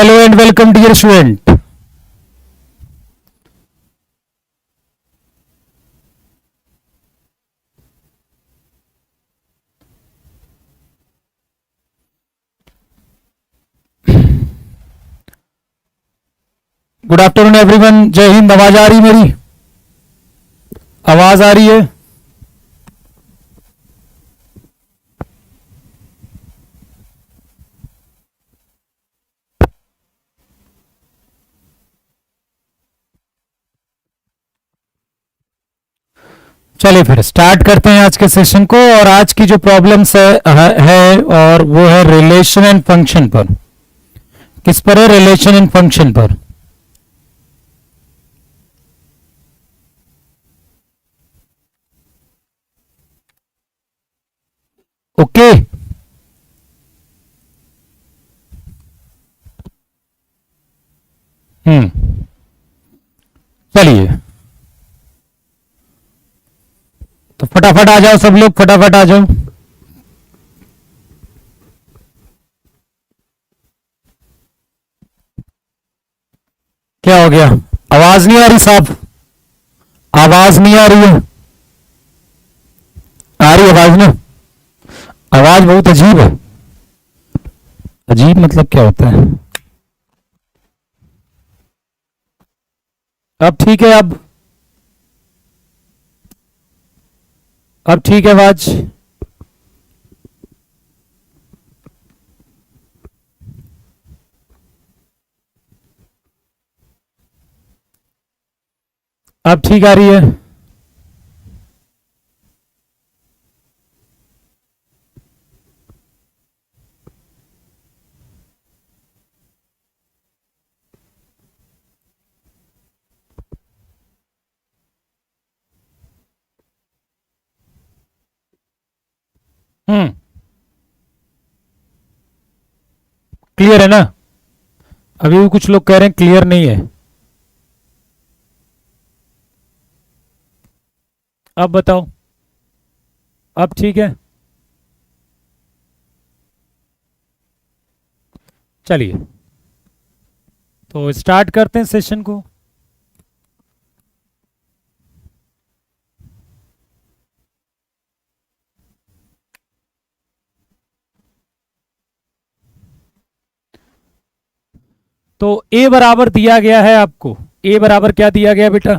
Hello and welcome dear student. Good afternoon everyone. जय हिंद. आवाज आ रही मेरी? आवाज आ रही है? चलिए फिर स्टार्ट करते हैं आज के सेशन को. और आज की जो प्रॉब्लम्स है और वो है रिलेशन एंड फंक्शन पर. किस पर है? रिलेशन एंड फंक्शन पर. ओके. चलिए तो फटाफट आ जाओ सब लोग, फटाफट आ जाओ. क्या हो गया? आवाज नहीं आ रही साहब? आवाज नहीं आ रही है? आ रही आवाज ना? आवाज बहुत अजीब है. अजीब मतलब क्या होता है? अब ठीक है. अब ठीक है आवाज. अब ठीक आ रही है. क्लियर है ना? अभी भी कुछ लोग कह रहे हैं क्लियर नहीं है. अब बताओ. अब ठीक है. चलिए तो स्टार्ट करते हैं सेशन को. तो a बराबर दिया गया है आपको. a बराबर क्या दिया गया बेटा?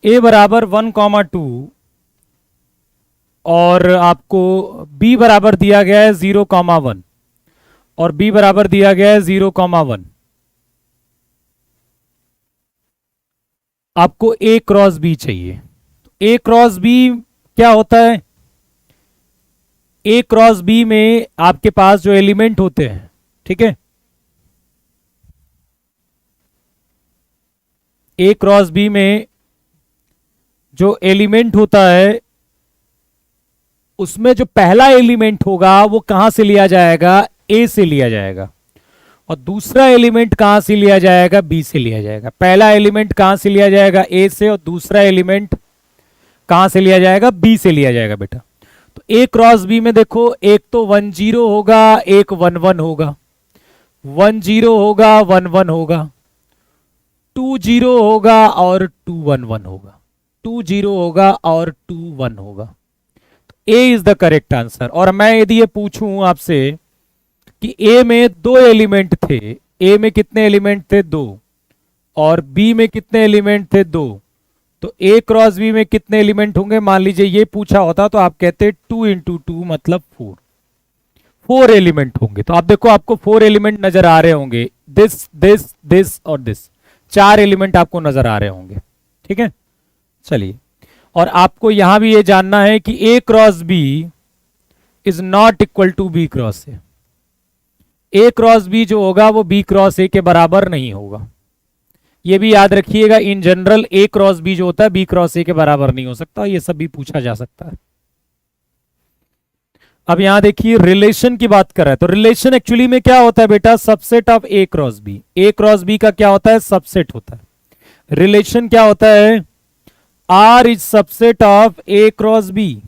a बराबर 1,2 और आपको b बराबर दिया गया है 0,1 और b बराबर दिया गया है 0,1. आपको a क्रॉस b चाहिए. a क्रॉस b क्या होता है? ए क्रॉस बी में आपके पास जो एलिमेंट होते हैं, ठीक है, ए क्रॉस बी में जो एलिमेंट होता है उसमें जो पहला एलिमेंट होगा वो कहां से लिया जाएगा? ए से लिया जाएगा. और दूसरा एलिमेंट कहां से लिया जाएगा? बी से लिया जाएगा. पहला एलिमेंट कहां से लिया जाएगा? ए से. और दूसरा एलिमेंट कहां से लिया जाएगा? बी से लिया जाएगा बेटा. तो ए क्रॉस बी में देखो, एक तो 1,0 होगा, एक 1,1 होगा. 1,0 होगा, 1,1 होगा. 2,0 होगा और 2,1,1 होगा. 2,0 होगा और 2,1 होगा. तो ए इज द करेक्ट आंसर. और मैं यदि ये पूछूं आपसे कि ए में 2 एलिमेंट थे, ए में कितने एलिमेंट थे? 2. और बी में कितने एलिमेंट थे? 2. तो ए क्रॉस बी में कितने एलिमेंट होंगे? मान लीजिए ये पूछा होता तो आप कहते 2 इंटू 2 मतलब 4. 4 एलिमेंट होंगे. तो आप देखो, आपको 4 एलिमेंट नजर आ रहे होंगे. दिस दिस दिस और दिस. 4 एलिमेंट आपको नजर आ रहे होंगे. ठीक है. चलिए, और आपको यहां भी ये जानना है कि A cross B is not equal to B cross A. A cross B जो होगा वो बी क्रॉस ए के बराबर नहीं होगा. ये भी याद रखिएगा. In general A cross B जो होता है बी क्रॉस ए के बराबर नहीं हो सकता. ये सब भी पूछा जा सकता है. अब यहां देखिए, रिलेशन की बात कर रहा है. तो रिलेशन एक्चुअली में क्या होता है बेटा? Subset of A cross B. A cross B का क्या होता है? सबसेट होता है. रिलेशन क्या होता है? R is subset of A cross B.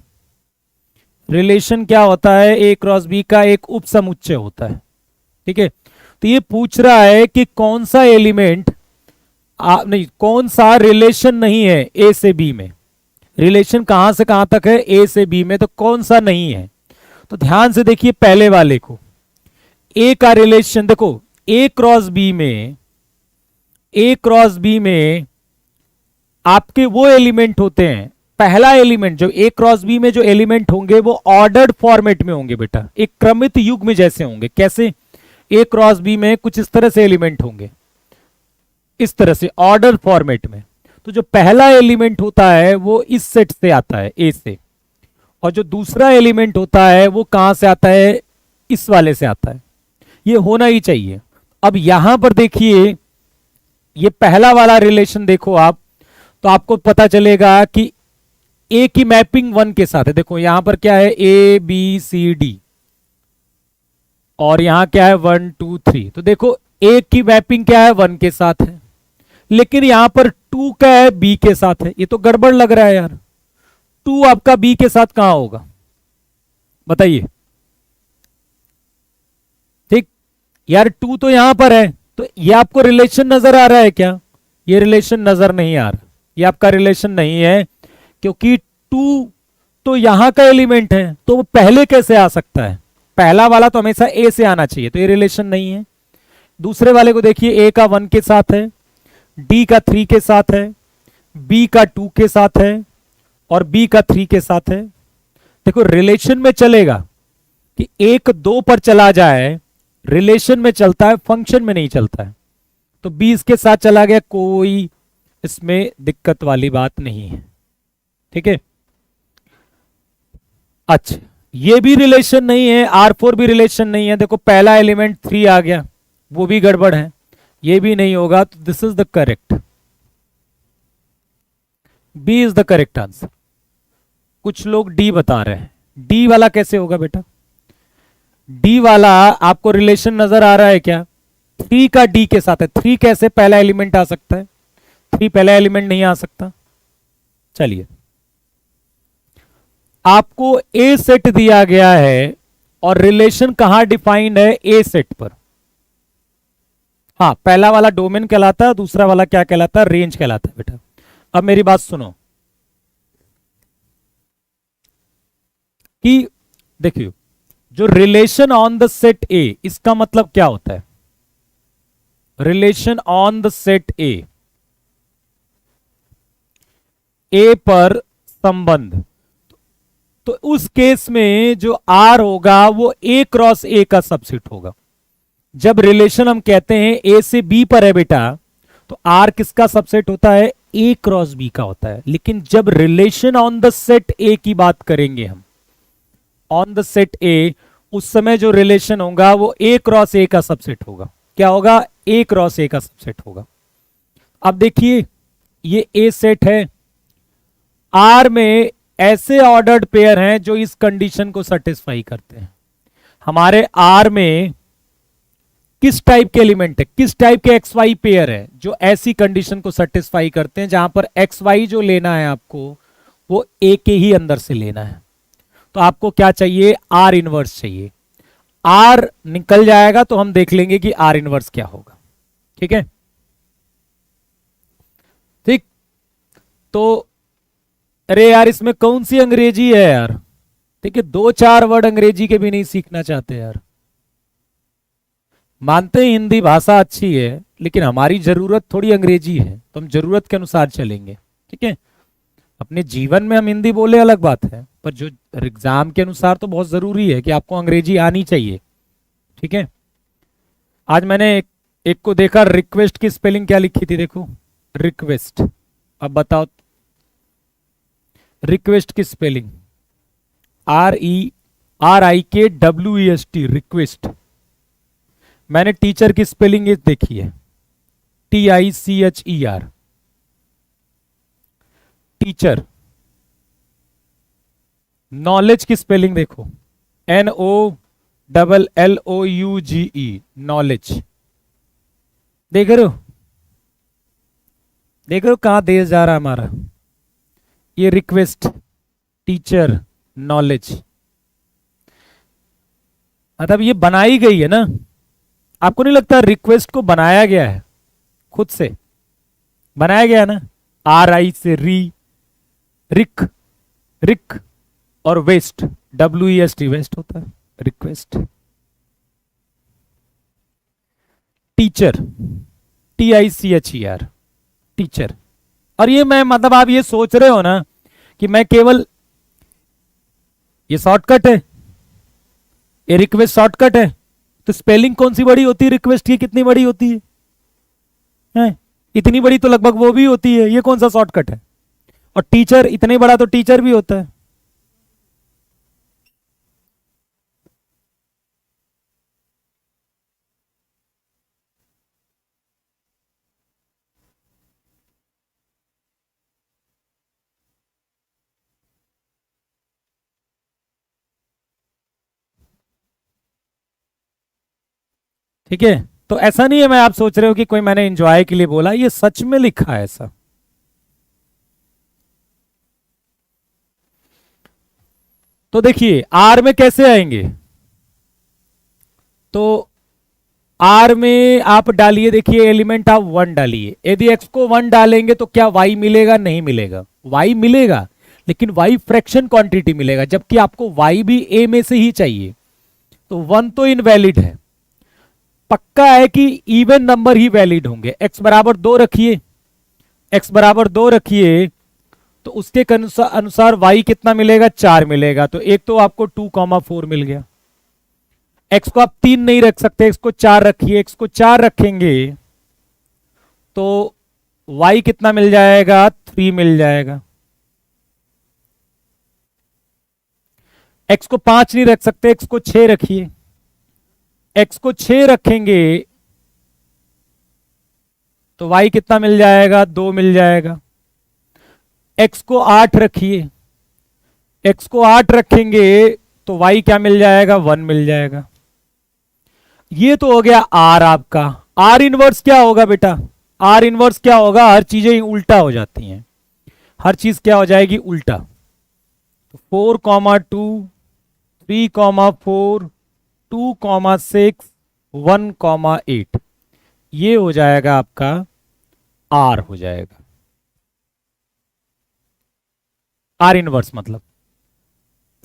Relation क्या होता है, ए क्रॉस बी का एक उपसमुच्चय होता है। ठीक है, तो ये पूछ रहा है कि कौन सा एलिमेंट नहीं, कौन सा रिलेशन नहीं है ए से बी में। रिलेशन कहां से कहां तक है, ए से बी में, तो कौन सा नहीं है। तो ध्यान से देखिए पहले वाले को, ए का रिलेशन देखो, ए क्रॉस बी में, ए क्रॉस बी में आपके वो एलिमेंट होते हैं, पहला एलिमेंट जो ए क्रॉस बी में जो एलिमेंट होंगे वो ऑर्डर्ड फॉर्मेट में होंगे बेटा, एक क्रमित युग्म जैसे होंगे। कैसे, ए क्रॉस बी में कुछ इस तरह से एलिमेंट होंगे, इस तरह से ऑर्डर फॉर्मेट में। तो जो पहला एलिमेंट होता है वो इस सेट से आता है, ए से, और जो दूसरा एलिमेंट होता है वो कहां से आता है, इस वाले से आता है। ये होना ही चाहिए। अब यहां पर देखिए, ये पहला वाला रिलेशन देखो आप, तो आपको पता चलेगा कि ए की मैपिंग 1 के साथ है। देखो यहां पर क्या है, ए बी सी डी, और यहां क्या है 1 2 3। तो देखो ए की मैपिंग क्या है, 1 के साथ है, लेकिन यहां पर 2 का है बी के साथ है। ये तो गड़बड़ लग रहा है यार, 2 आपका बी के साथ कहां होगा बताइए। ठीक यार, 2 तो यहां पर है, तो ये आपको रिलेशन नजर आ रहा है क्या, ये रिलेशन नजर नहीं आ रहा, ये आपका रिलेशन नहीं है, क्योंकि 2 तो यहां का एलिमेंट है, तो वो पहले कैसे आ सकता है, पहला वाला तो हमेशा ए से आना चाहिए, तो ये रिलेशन नहीं है। दूसरे वाले को देखिए, ए का 1 के साथ है, डी का 3 के साथ है, बी का 2 के साथ है, और बी का 3 के साथ है। देखो रिलेशन में चलेगा कि 1 2 पर चला जाए, रिलेशन में चलता है, फंक्शन में नहीं चलता है। तो 20 के साथ चला गया, कोई इसमें दिक्कत वाली बात नहीं है। ठीक है, अच्छा ये भी रिलेशन नहीं है, R4 भी रिलेशन नहीं है। देखो पहला एलिमेंट 3 आ गया, वो भी गड़बड़ है, ये भी नहीं होगा। तो this is the correct, B is the correct answer. कुछ लोग डी बता रहे हैं, डी वाला कैसे होगा बेटा, डी वाला आपको रिलेशन नजर आ रहा है क्या, 3 का डी के साथ है। 3 कैसे पहला एलिमेंट आ सकता है, 3 पहला एलिमेंट नहीं आ सकता। चलिए, आपको ए सेट दिया गया है और रिलेशन कहां डिफाइंड है, ए सेट पर। हाँ, पहला वाला डोमेन कहलाता है, दूसरा वाला क्या कहलाता है, रेंज कहलाता है बेटा। अब मेरी बात सुनो कि देखियो, जो relation on the set A, इसका मतलब क्या होता है, relation on the set A, A पर संबंध, तो उस केस में जो आर होगा वो ए क्रॉस ए का सबसेट होगा। जब रिलेशन हम कहते हैं ए से बी पर है बेटा, तो आर किसका सबसेट होता है, ए क्रॉस बी का होता है। लेकिन जब रिलेशन ऑन द सेट ए की बात करेंगे हम, ऑन द सेट ए, उस समय जो रिलेशन होगा वो ए क्रॉस ए का सबसेट होगा। क्या होगा, ए क्रॉस ए का सबसेट होगा। अब देखिए ये ए सेट है, आर में ऐसे ऑर्डर्ड पेयर हैं जो इस कंडीशन को सेटिस्फाई करते हैं। हमारे आर में किस टाइप के एलिमेंट है, किस टाइप के एक्स वाई पेयर है जो ऐसी कंडीशन को सेटिस्फाई करते हैं, जहां पर एक्स वाई जो लेना है आपको वो ए के ही अंदर से लेना है। तो आपको क्या चाहिए, आर इनवर्स चाहिए। आर निकल जाएगा तो हम देख लेंगे कि आर इनवर्स क्या होगा। ठीक है, ठीक। तो अरे यार इसमें कौन सी अंग्रेजी है यार, ठीक है, 2 4 वर्ड अंग्रेजी के भी नहीं सीखना चाहते यार। मानते हैं हिंदी भाषा अच्छी है, लेकिन हमारी जरूरत थोड़ी अंग्रेजी है, तो हम जरूरत के अनुसार चलेंगे। ठीक है, अपने जीवन में हम हिंदी बोले अलग बात है, पर जो एग्जाम के अनुसार तो बहुत जरूरी है कि आपको अंग्रेजी आनी चाहिए। ठीक है, आज मैंने एक को देखा, रिक्वेस्ट की स्पेलिंग क्या लिखी थी, देखो रिक्वेस्ट। अब बताओ रिक्वेस्ट की स्पेलिंग, RERIKWEST, रिक्वेस्ट। मैंने टीचर की स्पेलिंग देखी है, TICHER, टीचर। नॉलेज की स्पेलिंग देखो, NOLLOUGE, नॉलेज। देख रहे हो, देख रहे हो कहां देश जा रहा है हमारा। ये रिक्वेस्ट, टीचर, नॉलेज, मतलब ये बनाई गई है ना, आपको नहीं लगता रिक्वेस्ट को बनाया गया है, खुद से बनाया गया है ना, RI से रिक रिक और वेस्ट, WEST वेस्ट होता है, रिक्वेस्ट। Teacher, TICHER, teacher. और ये मैं मतलब आप ये सोच रहे हो ना कि मैं केवल, ये शॉर्टकट है, ये रिक्वेस्ट शॉर्टकट है, तो स्पेलिंग कौन सी बड़ी होती है रिक्वेस्ट की, कितनी बड़ी होती है? इतनी बड़ी तो लगभग वो भी होती है, ये कौन सा शॉर्टकट है? और टीचर इतने बड़ा तो टीचर भी होता है। ठीक है, तो ऐसा नहीं है मैं, आप सोच रहे हो कि कोई मैंने एंजॉय के लिए बोला, ये सच में लिखा है ऐसा। तो देखिए आर में कैसे आएंगे, तो आर में आप डालिए, देखिए एलिमेंट आप 1 डालिए, यदि एक्स को 1 डालेंगे तो क्या वाई मिलेगा? नहीं मिलेगा, वाई मिलेगा लेकिन वाई फ्रैक्शन क्वांटिटी मिलेगा, जबकि आपको वाई भी ए में से ही चाहिए, तो 1 तो इनवैलिड है। पक्का है कि इवन नंबर ही वैलिड होंगे। एक्स बराबर 2 रखिए, एक्स बराबर 2 रखिए, तो उसके अनुसार वाई कितना मिलेगा? 4 मिलेगा। तो एक तो आपको 2,4 मिल गया। एक्स को आप 3 नहीं रख सकते, एक्स को 4 रखिए, एक्स को 4 रखेंगे तो वाई कितना मिल जाएगा? 3 मिल जाएगा। एक्स को 5 नहीं रख सकते, एक्स को 6 रखिए, एक्स को 6 रखेंगे तो वाई कितना मिल जाएगा? 2 मिल जाएगा। एक्स को 8 रखिए, एक्स को 8 रखेंगे तो वाई क्या मिल जाएगा? 1 मिल जाएगा। ये तो हो गया आर आपका। आर इनवर्स क्या होगा बेटा? आर इनवर्स क्या होगा? हर चीजें उल्टा हो जाती हैं, हर चीज क्या हो जाएगी? उल्टा। तो 4,2, 3,4, 2,6, 1,8, ये हो जाएगा आपका आर हो जाएगा। आर इनवर्स मतलब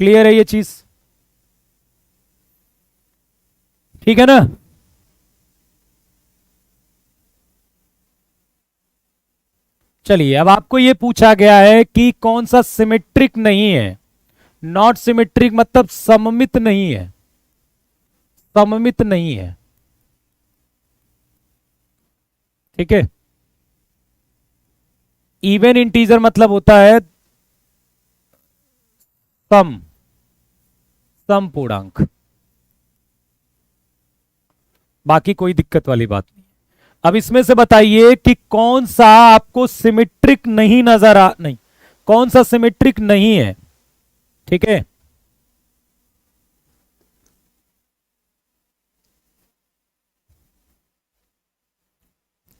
क्लियर है ये चीज? ठीक है ना? चलिए अब आपको ये पूछा गया है कि कौन सा सिमेट्रिक नहीं है। नॉट सिमेट्रिक मतलब सममित नहीं है, सममित नहीं है। ठीक है, इवन इंटीजर मतलब होता है सम, सम पूर्णांक, बाकी कोई दिक्कत वाली बात नहीं। अब इसमें से बताइए कि कौन सा आपको सिमेट्रिक नहीं नजर आ, नहीं, कौन सा सिमेट्रिक नहीं है? ठीक है,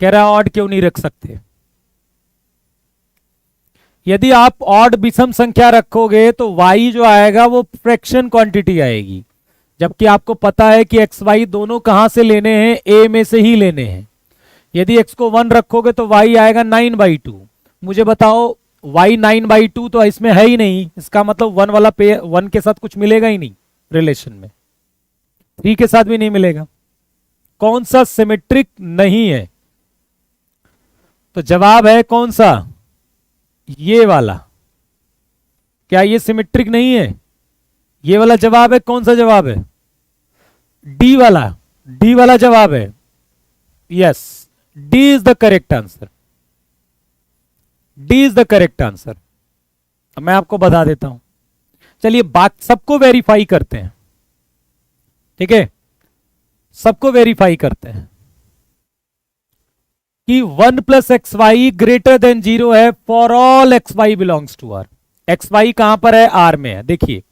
कह रहा ऑड क्यों नहीं रख सकते? यदि आप ऑड विषम संख्या रखोगे तो y जो आएगा वो फ्रैक्शन क्वांटिटी आएगी, जबकि आपको पता है कि एक्स वाई दोनों कहां से लेने हैं? a में से ही लेने हैं। यदि x को 1 रखोगे तो y आएगा 9/2। मुझे बताओ y 9/2 तो इसमें है ही नहीं, इसका मतलब 1 वाला पे 1 के साथ कुछ मिलेगा ही नहीं रिलेशन में, 3 के साथ भी नहीं मिलेगा। कौन सा सिमेट्रिक नहीं है? तो जवाब है कौन सा? ये वाला। क्या ये सिमेट्रिक नहीं है? ये वाला जवाब है। कौन सा जवाब है? डी वाला, डी वाला जवाब है। Yes, D is the correct answer, D is the correct answer. मैं आपको बता देता हूं, चलिए बात सबको वेरीफाई करते हैं। ठीक है, सबको वेरीफाई करते हैं कि 1 + xy ग्रेटर देन 0 है for all xy belongs to R. xy कहां पर है? आर में है। देखिए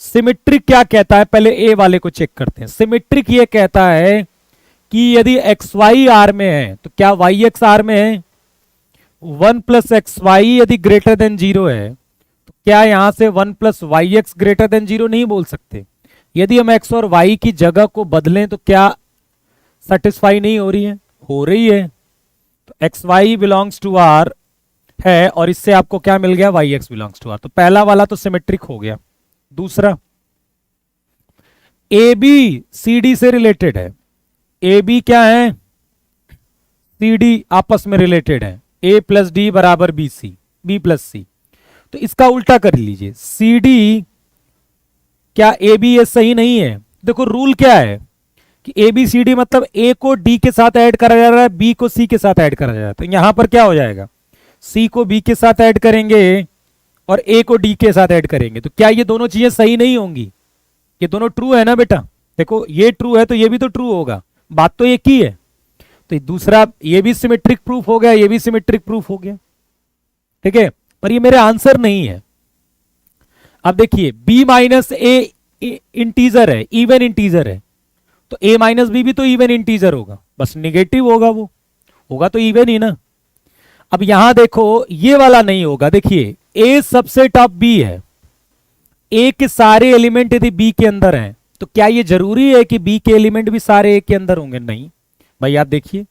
सिमेट्रिक क्या कहता है, पहले ए वाले को चेक करते हैं। सिमेट्रिक ये कहता है कि यदि xy आर में है तो क्या yx आर में है? 1 + xy यदि ग्रेटर देन 0 है तो क्या यहां से 1 + yx ग्रेटर देन 0 नहीं बोल सकते? यदि हम x और y की जगह को बदलें तो क्या सेटिस्फाई नहीं हो रही है? हो रही है। तो x y belongs to R है और इससे आपको क्या मिल गया? Y x belongs to R. तो पहला वाला तो सिमेट्रिक हो गया। दूसरा, ए बी सी डी से रिलेटेड है। ए बी क्या है? सी डी आपस में रिलेटेड है। ए प्लस डी बराबर बी सी, बी प्लस सी। तो इसका उल्टा कर लीजिए, सी डी क्या ए बी ये सही नहीं है? देखो रूल क्या है कि ए बी सी डी मतलब ए को डी के साथ ऐड करा जा रहा है, बी को सी के साथ ऐड करा जा रहा है। तो यहां पर क्या हो जाएगा? सी को बी के साथ ऐड करेंगे और ए को डी के साथ ऐड करेंगे। तो क्या ये दोनों चीजें सही नहीं होंगी? ये दोनों ट्रू है ना बेटा? देखो ये ट्रू है तो ये भी तो ट्रू होगा, बात तो एक ही है। तो दूसरा ये भी सिमेट्रिक प्रूफ हो गया, ये भी सिमेट्रिक प्रूफ हो गया। ठीक है, पर ये मेरे आंसर नहीं है। अब देखिए b माइनस ए इंटीजर है, इवन इंटीजर है, तो a माइनस बी भी तो इवन इंटीजर होगा, बस निगेटिव होगा, वो होगा तो इवन ही ना। अब यहां देखो ये वाला नहीं होगा। देखिए a सबसेट ऑफ b है, a के सारे एलिमेंट यदि b के अंदर हैं तो क्या ये जरूरी है कि b के एलिमेंट भी सारे a के अंदर होंगे? नहीं भाई। आप देखिए,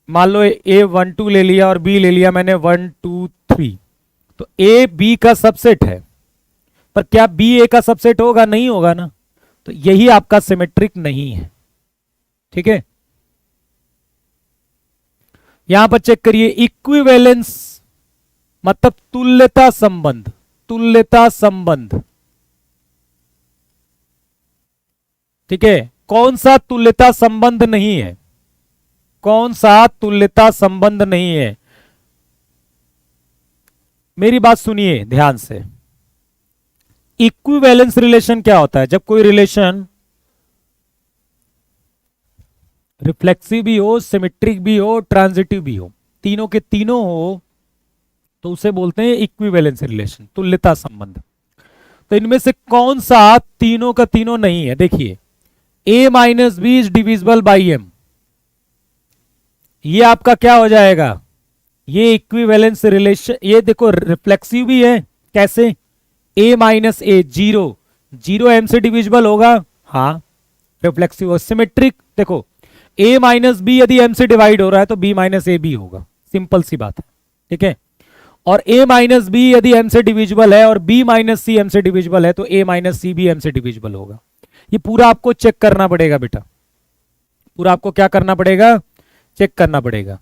मान लो a12 ले लिया और b ले लिया मैंने 1 2 3, तो a b का सबसेट है, पर क्या b a का सबसेट होगा? नहीं होगा ना। तो यही आपका सिमेट्रिक नहीं है। ठीक है, यहां पर चेक करिए, इक्विवेलेंस मतलब तुल्यता संबंध, तुल्यता संबंध। ठीक है, कौन सा तुल्यता संबंध नहीं है? कौन सा तुल्यता संबंध नहीं है? मेरी बात सुनिए ध्यान से। इक्विवेलेंस रिलेशन क्या होता है? जब कोई रिलेशन रिफ्लेक्सिव भी हो, सिमेट्रिक भी हो, ट्रांजिटिव भी हो, तीनों के तीनों हो, तो उसे बोलते हैं इक्विवेलेंस रिलेशन, तुल्यता संबंध। तो इनमें से कौन सा तीनों का तीनों नहीं है? देखिए a minus b is divisible by m, ये आपका क्या हो जाएगा? ये इक्विवेलेंस रिलेशन। ये देखो रिफ्लेक्सिव भी है, कैसे? a minus A, zero, zero m से डिविजिबल होगा, हाँ रिफ्लेक्सिव। और सिमेट्रिक देखो, a माइनस बी यदि m से डिवाइड हो रहा है तो b माइनस ए बी होगा, सिंपल सी बात है। ठीक है, और a माइनस बी यदि m से डिविजिबल है और b माइनस सी m से डिविजिबल है तो a माइनस सी भी m से डिविजिबल होगा। ये पूरा आपको चेक करना पड़ेगा बेटा, पूरा आपको क्या करना पड़ेगा? चेक करना पड़ेगा।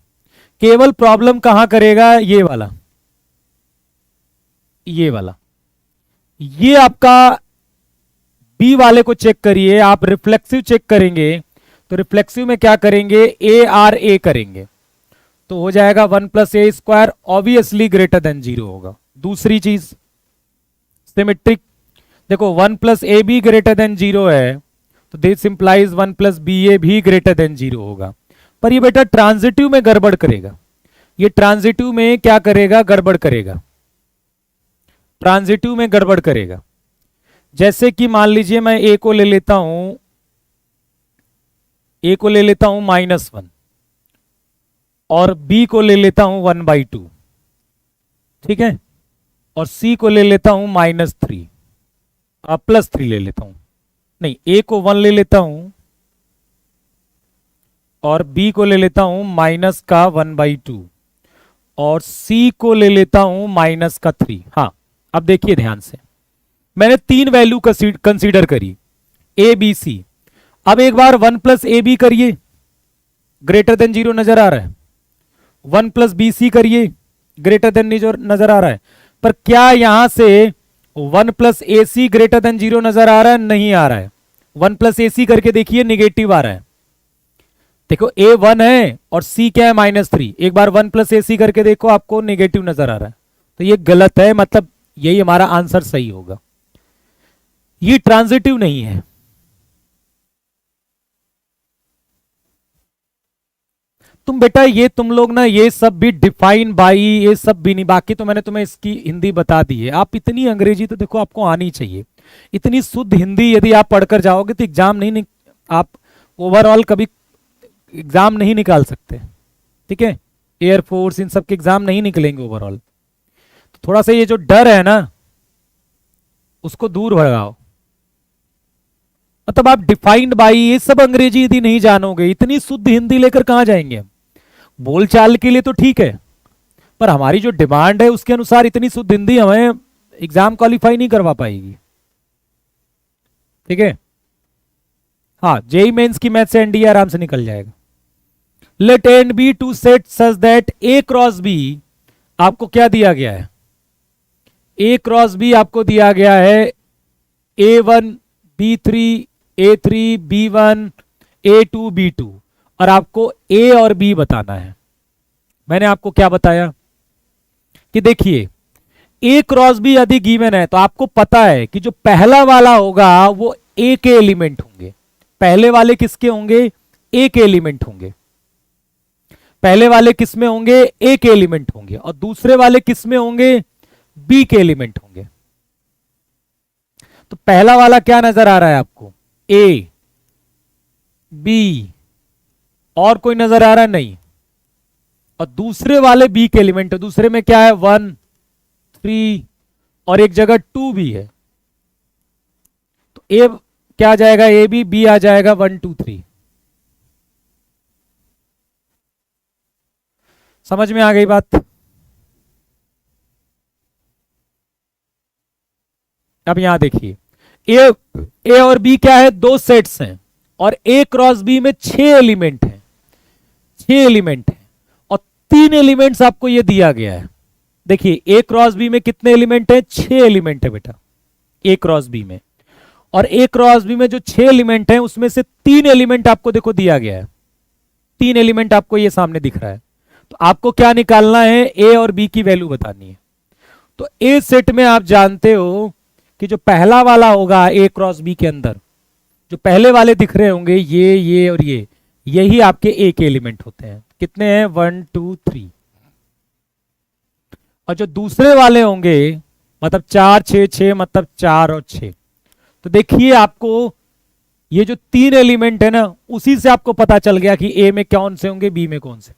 केवल प्रॉब्लम कहां करेगा? ये वाला, ये वाला, ये आपका बी वाले को चेक करिए। आप रिफ्लेक्सिव चेक करेंगे तो रिफ्लेक्सिव में क्या करेंगे? ए आर ए करेंगे तो हो जाएगा 1 प्लस ए स्क्वायर, ऑब्वियसली ग्रेटर देन 0 होगा। दूसरी चीज सिमेट्रिक, देखो 1 plus A be greater than 0 है तो दिस इंप्लाइज 1 प्लस बी ए भी ग्रेटर देन 0 होगा। पर ये बेटा ट्रांजिटिव में गड़बड़ करेगा, ये ट्रांजिटिव में क्या करेगा? गड़बड़ करेगा, ट्रांजिटिव में गड़बड़ करेगा। जैसे कि मान लीजिए मैं ए को ले लेता हूं, ए को ले लेता हूं -1 और बी को ले लेता हूं 1/2, ठीक है, और सी को ले लेता हूं -3, +3 ले लेता हूं, नहीं ए को 1 ले लेता हूं और बी को ले लेता हूं -1/2 और सी को ले लेता हूं -3। हाँ अब देखिए ध्यान से, मैंने 3 वैल्यू कंसीडर करी ए बी सी। अब एक बार 1 प्लस ए बी करिए, ग्रेटर देन 0 नजर आ रहा है। 1 प्लस बी सी करिए, ग्रेटर देन नजर आ रहा है। पर क्या यहां से 1 प्लस ए सी ग्रेटर देन 0 नजर आ रहा है? नहीं आ रहा है। 1 प्लस ए सी करके देखिए, निगेटिव आ रहा है। देखो ए 1 है और सी क्या है? -3। एक बार 1 प्लस ए सी करके देखो, आपको निगेटिव नजर आ रहा है, तो ये गलत है, मतलब यही हमारा आंसर सही होगा। ये ट्रांजिटिव नहीं है। तुम बेटा ये तुम लोग ना ये सब भी डिफाइन बाई ये सब भी नहीं, बाकी तो मैंने तुम्हें इसकी हिंदी बता दी है। आप इतनी अंग्रेजी तो देखो आपको आनी चाहिए, इतनी शुद्ध हिंदी यदि आप पढ़कर जाओगे तो एग्जाम नहीं आप ओवरऑल कभी एग्जाम नहीं निकाल सकते। ठीक है, एयरफोर्स इन सब के एग्जाम नहीं निकलेंगे ओवरऑल। तो थोड़ा सा ये जो डर है ना उसको दूर भगाओ। मतलब आप डिफाइंड बाई ये सब अंग्रेजी यदि नहीं जानोगे, इतनी शुद्ध हिंदी लेकर कहां जाएंगे हम? बोलचाल के लिए तो ठीक है, पर हमारी जो डिमांड है उसके अनुसार इतनी शुद्ध हिंदी हमें एग्जाम क्वालिफाई नहीं करवा पाएगी। ठीक है, हाँ, जेई मेंस की मैथ से एनडीए आराम से निकल जाएगा। Let and B two set such that A cross B, आपको क्या दिया गया है? ए क्रॉस बी आपको दिया गया है A1 B3 A3 B1 A2 B2, और आपको ए और बी बताना है। मैंने आपको क्या बताया कि देखिए ए क्रॉस बी यदि गिवन है तो आपको पता है कि जो पहला वाला होगा वो ए के एलिमेंट होंगे। पहले वाले किसके होंगे? ए के एलिमेंट होंगे। पहले वाले किसमें होंगे? ए के एलिमेंट होंगे। और दूसरे वाले किसमें होंगे? बी के एलिमेंट होंगे। तो पहला वाला क्या नजर आ रहा है आपको? ए, बी, और कोई नजर आ रहा है? नहीं। और दूसरे वाले बी के एलिमेंट है। दूसरे में क्या है? 1 3 और एक जगह 2 भी है। तो ए क्या आ जाएगा? ए बी आ जाएगा 1 2 3। समझ में आ गई बात? अब यहां देखिए, ए और बी क्या है? दो सेट्स हैं, और ए क्रॉस बी में 6 एलिमेंट हैं। 6 एलिमेंट हैं और 3 एलिमेंट्स आपको ये दिया गया है। देखिए ए क्रॉस बी में कितने एलिमेंट हैं? 6 एलिमेंट है बेटा ए क्रॉस बी में। और ए क्रॉस बी में जो 6 एलिमेंट हैं उसमें से 3 एलिमेंट आपको देखो दिया गया है। 3 एलिमेंट आपको ये सामने दिख रहा है। तो आपको क्या निकालना है? ए और बी की वैल्यू बतानी है। तो ए सेट में आप जानते हो कि जो पहला वाला होगा ए क्रॉस बी के अंदर, जो पहले वाले दिख रहे होंगे ये और ये, यही आपके ए के एलिमेंट होते हैं। कितने हैं? 1 2 3। और जो दूसरे वाले होंगे मतलब 4 6 6, मतलब 4 और 6। तो देखिए आपको ये जो 3 एलिमेंट है ना, उसी से आपको पता चल गया कि ए में कौन से होंगे, बी में कौन से।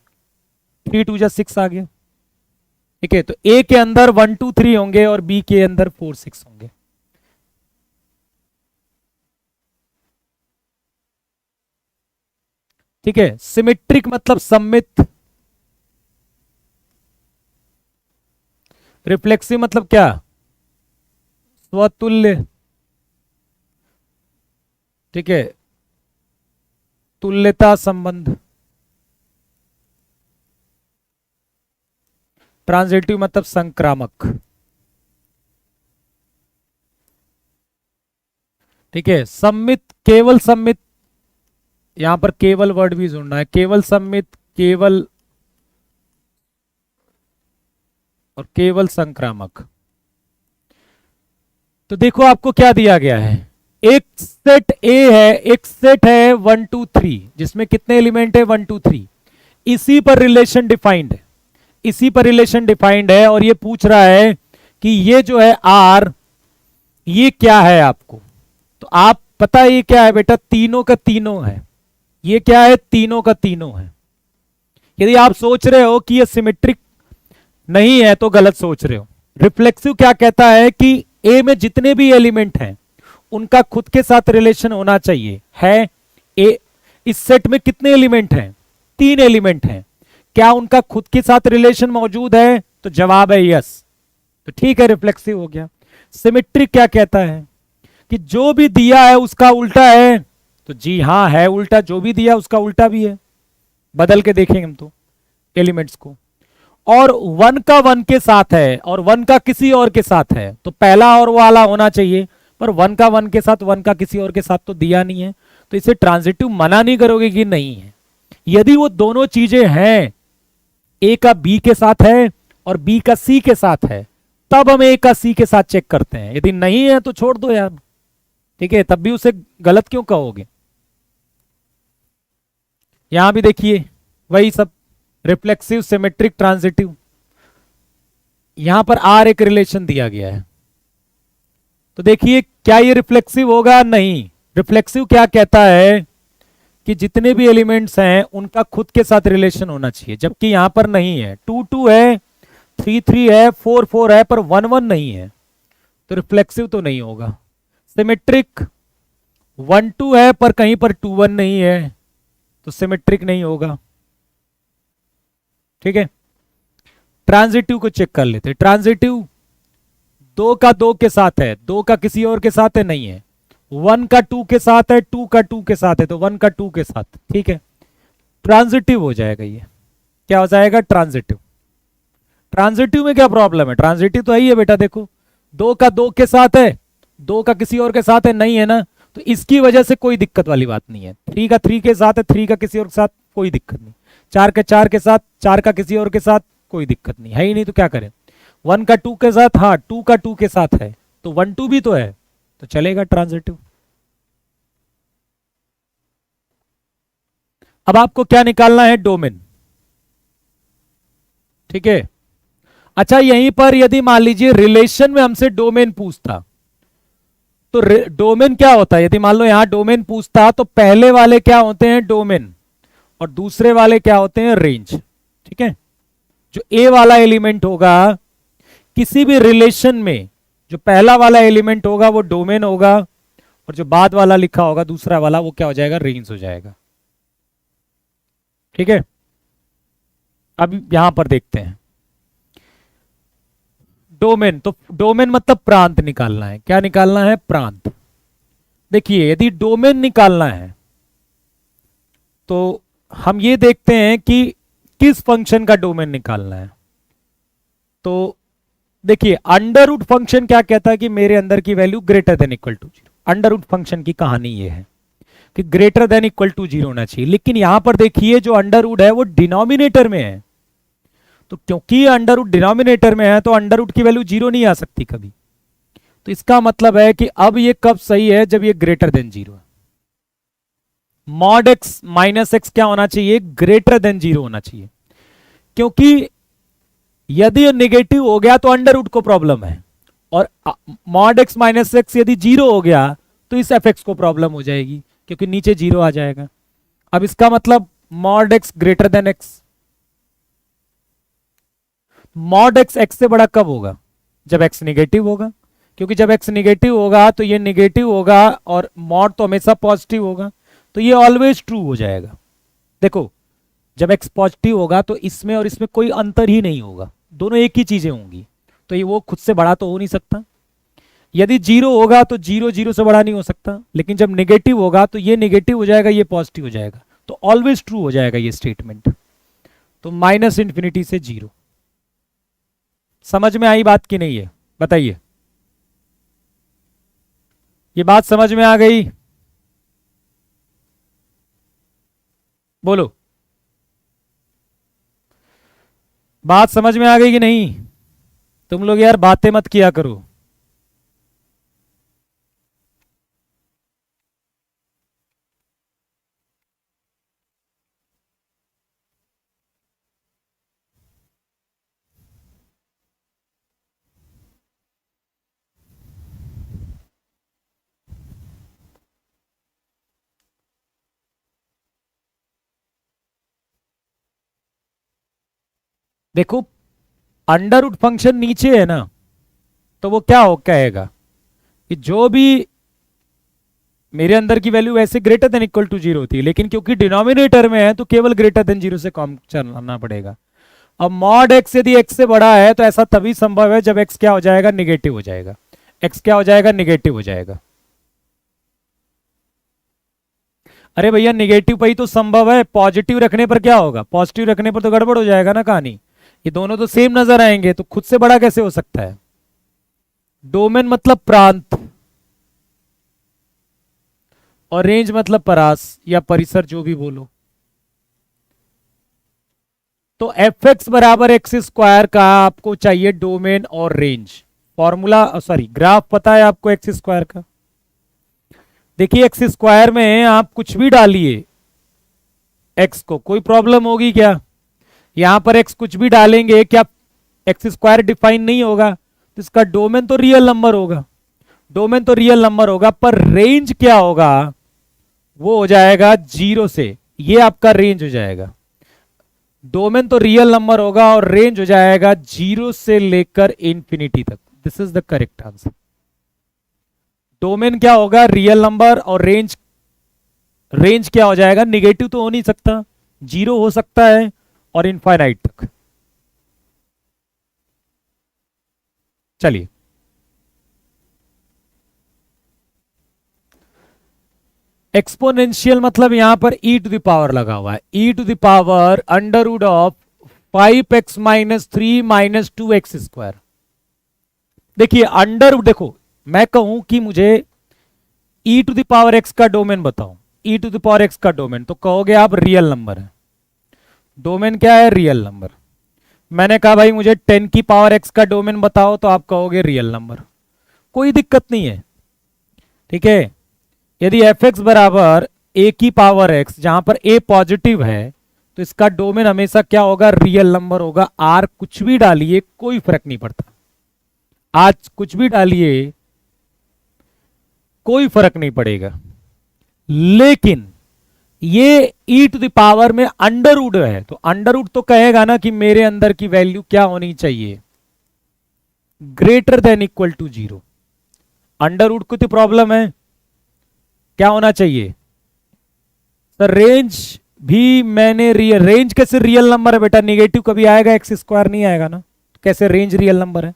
3 2 जा 6 आ गया। ठीक है, तो ए के अंदर 1 2 3 होंगे और बी के अंदर 4 6 होंगे। ठीक है, सिमेट्रिक मतलब सममित। रिफ्लेक्सिव मतलब क्या? स्वतुल्य। ठीक है, तुल्यता संबंध। ट्रांजिटिव मतलब संक्रामक। ठीक है, सम्मित, केवल सम्मित, यहां पर केवल वर्ड भी जोड़ना है। केवल सम्मित, केवल और केवल संक्रामक। तो देखो आपको क्या दिया गया है। एक सेट ए है, एक सेट है 1 2 3, जिसमें कितने एलिमेंट है? 1 2 3। इसी पर रिलेशन डिफाइंड है, इसी पर रिलेशन डिफाइंड है। और ये पूछ रहा है कि ये जो है आर, ये क्या है आपको? तो आप पता है ये क्या है बेटा? तीनों का तीनों है। ये क्या है? तीनों का तीनों है। यदि आप सोच रहे हो कि ये सिमेट्रिक नहीं है तो गलत सोच रहे हो। रिफ्लेक्सिव क्या कहता है कि ए में जितने भी एलिमेंट हैं उनका खुद के साथ रिलेशन होना चाहिए। है ए, इस सेट में कितने एलिमेंट हैं? 3 एलिमेंट हैं। क्या उनका खुद के साथ रिलेशन मौजूद है? तो जवाब है यस। तो ठीक है, रिफ्लेक्सिव हो गया। सिमेट्रिक क्या कहता है कि जो भी दिया है उसका उल्टा है। तो जी हां, है उल्टा। जो भी दिया उसका उल्टा भी है। बदल के देखेंगे हम तो एलिमेंट्स को। और 1 का 1 के साथ है और 1 का किसी और के साथ है, तो पहला और वाला होना चाहिए। पर 1 का 1 के साथ, 1 का किसी और के साथ तो दिया नहीं है, तो इसे ट्रांजिटिव मना नहीं करोगे कि नहीं है। यदि वो दोनों चीजें हैं, ए का बी के साथ है और बी का सी के साथ है, तब हम ए का सी के साथ चेक करते हैं। यदि नहीं है तो छोड़ दो यार। ठीक है, तब भी उसे गलत क्यों कहोगे? यहां भी देखिए वही सब, रिफ्लेक्सिव, सिमेट्रिक, ट्रांजिटिव। यहां पर आर एक रिलेशन दिया गया है। तो देखिए क्या ये रिफ्लेक्सिव होगा? नहीं। रिफ्लेक्सिव क्या कहता है कि जितने भी एलिमेंट्स हैं उनका खुद के साथ रिलेशन होना चाहिए, जबकि यहां पर नहीं है। 2 2 है, 3 3 है, 4 4 है, पर 1 1 नहीं है, तो रिफ्लेक्सिव तो नहीं होगा। सिमेट्रिक 1 2 है पर कहीं पर 2 1 नहीं है, तो सिमेट्रिक नहीं होगा। ठीक है, ट्रांजिटिव को चेक कर लेते हैं। ट्रांजिटिव 2 का 2 के साथ है, 2 का किसी और के साथ है नहीं है, 1 का 2 के साथ है, 2 का 2 के साथ है, तो 1 का 2 के साथ। ठीक है, ट्रांजिटिव हो जाएगा ये। क्या हो जाएगा? ट्रांजिटिव। ट्रांजिटिव में क्या प्रॉब्लम है? ट्रांजिटिव तो है बेटा, देखो 2 का 2 के साथ है, 2 का किसी और के साथ है नहीं है ना, तो इसकी वजह से कोई दिक्कत वाली बात नहीं है। 3 का 3 के साथ है, 3 का किसी और के साथ, कोई दिक्कत नहीं। 4 का 4 के साथ, 4 का किसी और के साथ, कोई दिक्कत नहीं है ही नहीं, तो क्या करें? 1 का 2 के साथ, हाँ 2 का 2 के साथ है, तो 1 2 भी तो है, तो चलेगा ट्रांजिटिव। अब आपको क्या निकालना है? डोमेन। ठीक है, अच्छा यहीं पर यदि मान लीजिए रिलेशन में हमसे डोमेन पूछता, तो डोमेन क्या होता है? यदि मान लो यहां डोमेन पूछता, तो पहले वाले क्या होते हैं? डोमेन, और दूसरे वाले क्या होते हैं? रेंज। ठीक है, जो ए वाला एलिमेंट होगा किसी भी रिलेशन में, जो पहला वाला एलिमेंट होगा वो डोमेन होगा, और जो बाद वाला लिखा होगा दूसरा वाला, वो क्या हो जाएगा? रेंज हो जाएगा। ठीक है, अब यहां पर देखते हैं डोमेन। तो डोमेन मतलब प्रांत निकालना है। क्या निकालना है? प्रांत। देखिए यदि डोमेन निकालना है तो हम ये देखते हैं कि किस फंक्शन का डोमेन निकालना है। तो देखिए अंडर रूट फंक्शन क्या कहता है कि मेरे अंदर की value greater than equal to 0। Under root function की कहानी ये है कि ग्रेटर देन इक्वल टू 0 होना चाहिए, लेकिन यहां पर देखिए जो अंडर रूट है वो डिनोमिनेटर में है, तो क्योंकि अंडर रूट डिनोमिनेटर में है तो अंडर रूट की वैल्यू 0 नहीं आ सकती कभी। तो इसका मतलब है कि अब ये कब सही है? जब ये ग्रेटर देन 0 है। मॉड एक्स माइनस एक्स क्या होना चाहिए? ग्रेटर देन 0 होना चाहिए, क्योंकि यदि ये निगेटिव हो गया तो अंडर रूट को प्रॉब्लम है, और मॉड एक्स माइनस एक्स यदि 0 हो गया तो इस एफ एक्स को प्रॉब्लम हो जाएगी, क्योंकि नीचे 0 आ जाएगा। अब इसका मतलब mod x greater than x. Mod x x से बड़ा कब होगा? जब एक्स निगेटिव होगा, क्योंकि जब एक्स निगेटिव होगा तो ये निगेटिव होगा, और मॉड तो हमेशा पॉजिटिव होगा, तो ये ऑलवेज ट्रू हो जाएगा। देखो जब एक्स पॉजिटिव होगा तो इसमें और इसमें कोई अंतर ही नहीं होगा, दोनों एक ही चीजें होंगी, तो ये वो खुद से बड़ा तो हो नहीं सकता। यदि 0 होगा तो 0 0 से बड़ा नहीं हो सकता, लेकिन जब निगेटिव होगा तो ये निगेटिव हो जाएगा, ये पॉजिटिव हो जाएगा, तो ऑलवेज ट्रू हो जाएगा ये स्टेटमेंट। तो माइनस इंफिनिटी से 0। समझ में आई बात की नहीं है? बताइए, ये बात समझ में आ गई? बोलो, बात समझ में आ गई कि नहीं? तुम लोग यार बातें मत किया करो। देखो अंडर रूट फंक्शन नीचे है ना, तो वो क्या हो कहेगा कि जो भी मेरे अंदर की वैल्यू वैसे ग्रेटर देन इक्वल टू 0 होती है, लेकिन क्योंकि डिनोमिनेटर में है तो केवल ग्रेटर देन 0 से कम चलना पड़ेगा। अब मॉड एक्स यदि एक्स से बड़ा है तो ऐसा तभी संभव है जब एक्स क्या हो जाएगा? निगेटिव हो जाएगा। एक्स क्या हो जाएगा? निगेटिव हो जाएगा। अरे भैया निगेटिव पर ही तो संभव है, पॉजिटिव रखने पर क्या होगा? पॉजिटिव रखने पर तो गड़बड़ हो जाएगा ना कहानी। ये दोनों तो सेम नजर आएंगे, तो खुद से बड़ा कैसे हो सकता है? डोमेन मतलब प्रांत, और रेंज मतलब परास या परिसर, जो भी बोलो। तो एफ एक्स बराबर एक्स स्क्वायर का आपको चाहिए डोमेन और रेंज। फॉर्मूला सॉरी ग्राफ पता है आपको एक्स स्क्वायर का? देखिए एक्स स्क्वायर में आप कुछ भी डालिए एक्स को, कोई प्रॉब्लम होगी क्या? यहां पर एक्स कुछ भी डालेंगे क्या एक्स स्क्वायर डिफाइन नहीं होगा? तो इसका डोमेन तो रियल नंबर होगा, डोमेन तो रियल नंबर होगा, पर रेंज क्या होगा? वो हो जाएगा 0 से, ये आपका रेंज हो जाएगा। डोमेन तो रियल नंबर होगा और रेंज हो जाएगा 0 से लेकर इंफिनिटी तक। This is the correct answer. Domain क्या होगा, रियल नंबर, और रेंज, रेंज क्या हो जाएगा, निगेटिव तो हो नहीं सकता, जीरो हो सकता है और इनफाइनाइट तक। चलिए, एक्सपोनेंशियल मतलब यहां पर ई टू द पावर लगा हुआ है, e to the power under root of 5x - 3 - 2x²। देखिए अंडर, देखो मैं कहूं कि मुझे ई टू द पावर एक्स का डोमेन बताओ, ई टू द पावर एक्स का डोमेन, तो कहोगे आप रियल नंबर है। डोमेन क्या है, रियल नंबर। मैंने कहा भाई मुझे 10 की पावर एक्स का डोमेन बताओ, तो आप कहोगे रियल नंबर, कोई दिक्कत नहीं है। ठीक है, यदि एफ एक्स बराबर ए की पावर एक्स, जहां पर ए पॉजिटिव है, तो इसका डोमेन हमेशा क्या होगा, रियल नंबर होगा। आर कुछ भी डालिए कोई फर्क नहीं पड़ता, आज कुछ भी डालिए कोई फर्क नहीं पड़ेगा। लेकिन ये ई टू द पावर में अंडर रूट है, तो अंडर रूट तो कहेगा ना कि मेरे अंदर की वैल्यू क्या होनी चाहिए, greater than equal to 0। Under root को तो प्रॉब्लम है, क्या होना चाहिए सर, रेंज भी मैंने रियल, रेंज कैसे रियल नंबर है बेटा, निगेटिव कभी आएगा, x² नहीं आएगा ना, तो कैसे रेंज रियल नंबर है।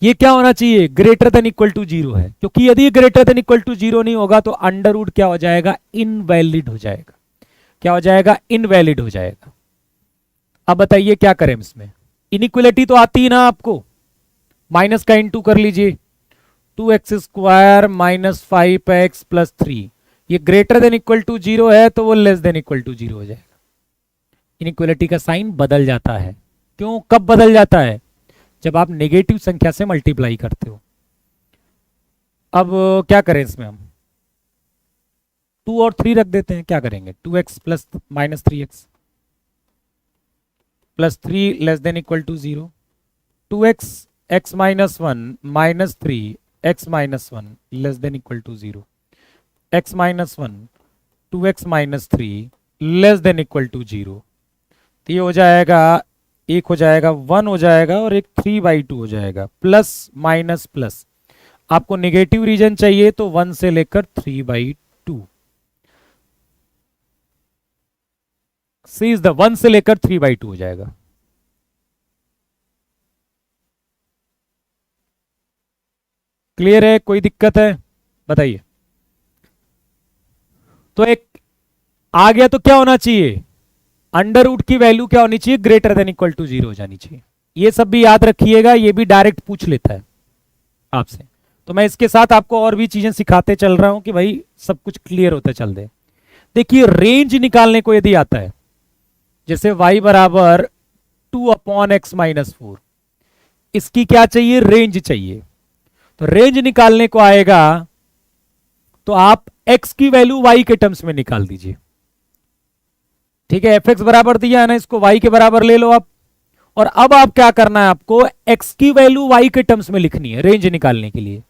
ये क्या होना चाहिए, ग्रेटर देन इक्वल टू 0 है, क्योंकि यदि ग्रेटर देन इक्वल टू 0 नहीं होगा तो अंडर रूट क्या हो जाएगा, इनवैलिड हो जाएगा। क्या हो जाएगा, इनवैलिड हो जाएगा। अब बताइए क्या करें इसमें, इनइक्वलिटी तो आती है ना आपको, माइनस का इनटू कर लीजिए, 2x² - 5x + 3, ये ग्रेटर देन इक्वल टू 0 है तो वो लेस देन इक्वल टू 0 हो जाएगा। इनइक्वलिटी का साइन बदल जाता है, क्यों, कब बदल जाता है, जब आप नेगेटिव संख्या से मल्टीप्लाई करते हो। अब क्या करें इसमें, हम 2 और 3 रख देते हैं, क्या करेंगे, 2x - 3x + 3 less than equal to 0, 2x x - 1 - 3 x - 1 less than equal to 0, x - 1 2x - 3 less than equal to 0। तो ये हो जाएगा, एक हो जाएगा 1 हो जाएगा और एक 3/2 हो जाएगा, प्लस माइनस प्लस। आपको नेगेटिव रीजन चाहिए तो 1 से लेकर 3/2, सी इज द 1 से लेकर 3/2 हो जाएगा। क्लियर है, कोई दिक्कत है, बताइए। तो एक आ गया, तो क्या होना चाहिए, अंडर रूट की वैल्यू क्या होनी चाहिए, ग्रेटर देन इक्वल टू 0 हो जानी चाहिए। ये सब भी याद रखिएगा, ये भी डायरेक्ट पूछ लेता है आपसे, तो मैं इसके साथ आपको और भी चीजें सिखाते चल रहा हूं कि भाई सब कुछ क्लियर होता चल दे। देखिए रेंज निकालने को यदि आता है, जैसे y बराबर 2/x - 4, इसकी क्या चाहिए, रेंज चाहिए। तो रेंज निकालने को आएगा तो आप x की वैल्यू y के टर्म्स में निकाल दीजिए। ठीक है, एफ एक्स बराबर दिया है ना, इसको y के बराबर ले लो आप, और अब आप क्या करना है, आपको x की वैल्यू y के टर्म्स में लिखनी है रेंज निकालने के लिए।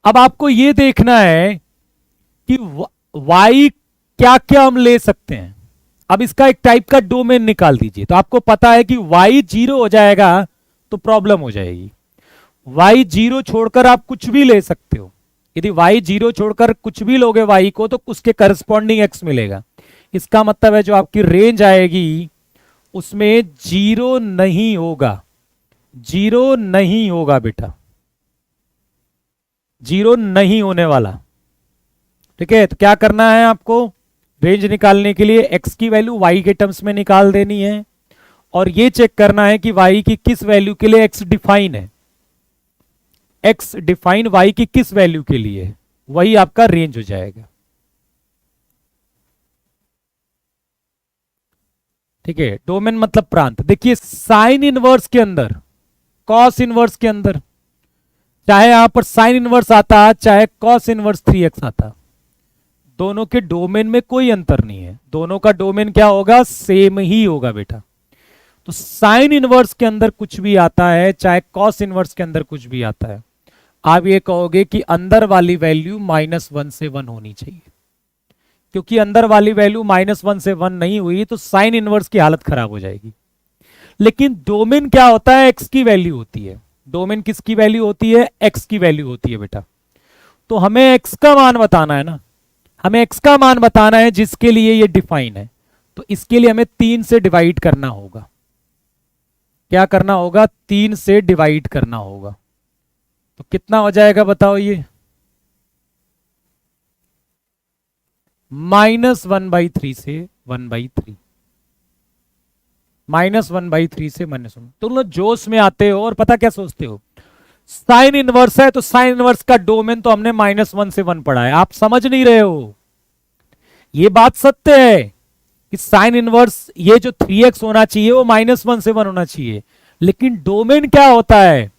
अब आपको यह देखना है कि y क्या क्या हम ले सकते हैं। अब इसका एक टाइप का डोमेन निकाल दीजिए, तो आपको पता है कि y 0 हो जाएगा तो प्रॉब्लम हो जाएगी। y 0 छोड़कर आप कुछ भी ले सकते हो, यदि y 0 छोड़कर कुछ भी लोगे y को तो उसके करस्पॉन्डिंग x मिलेगा। इसका मतलब है जो आपकी रेंज आएगी उसमें 0 नहीं होगा, 0 नहीं होगा बेटा, 0 नहीं होने वाला। ठीक है, तो क्या करना है आपको, रेंज निकालने के लिए x की वैल्यू y के टर्म्स में निकाल देनी है, और ये चेक करना है कि y की किस वैल्यू के लिए x डिफाइन है, x डिफाइन y की किस वैल्यू के लिए, वही आपका रेंज हो जाएगा। ठीक है, डोमेन मतलब प्रांत। देखिए साइन इनवर्स के अंदर, कॉस इनवर्स के अंदर, चाहे यहां पर साइन इनवर्स आता चाहे कॉस इनवर्स 3x आता, दोनों के डोमेन में कोई अंतर नहीं है, दोनों का डोमेन क्या होगा, सेम ही होगा बेटा। तो साइन इनवर्स के अंदर कुछ भी आता है, चाहे कॉस इनवर्स के अंदर कुछ भी आता है, आप ये कहोगे कि अंदर वाली वैल्यू -1 से 1 होनी चाहिए, क्योंकि अंदर वाली वैल्यू -1 से 1 नहीं हुई तो साइन इनवर्स की हालत खराब हो जाएगी। लेकिन डोमेन क्या होता है? एक्स की वैल्यू होती है। डोमेन किसकी वैल्यू होती है? एक्स की वैल्यू होती है बेटा। तो हमें एक्स का मान बताना है ना, हमें एक्स का मान बताना है जिसके लिए ये डिफाइन है। तो इसके लिए हमें 3 से डिवाइड करना होगा। क्या करना होगा? 3 से डिवाइड करना होगा। तो कितना हो जाएगा बताओ? ये -1/3 से 1/3, -1/3 से -1। तुम लोग जोश में आते हो और पता क्या सोचते हो, साइन इनवर्स है तो साइन इनवर्स का डोमेन तो हमने -1 से 1 पढ़ा है। आप समझ नहीं रहे हो, ये बात सत्य है कि साइन इनवर्स ये जो 3x होना चाहिए वो -1 से 1 होना चाहिए। लेकिन डोमेन क्या होता है?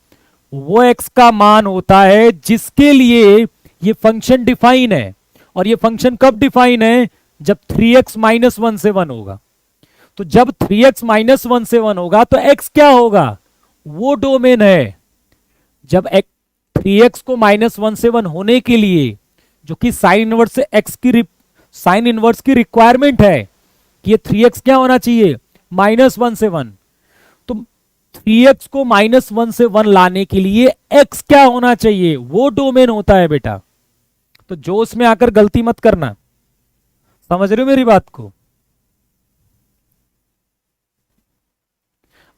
वो x का मान होता है जिसके लिए ये फंक्शन डिफाइन है। और ये फंक्शन कब डिफाइन है? जब 3x -1 से 1 होगा। तो जब 3x -1 से 1 होगा तो x क्या होगा? वो डोमेन है। जब 3x को -1 से 1 होने के लिए, जो कि साइन इनवर्स से x की साइन इनवर्स की रिक्वायरमेंट है कि ये 3x क्या होना चाहिए? -1 से 1। तो 3x को -1 से 1 लाने के लिए x क्या होना चाहिए? वो डोमेन होता है बेटा। तो जोश में आकर गलती मत करना। समझ रहे हो मेरी बात को?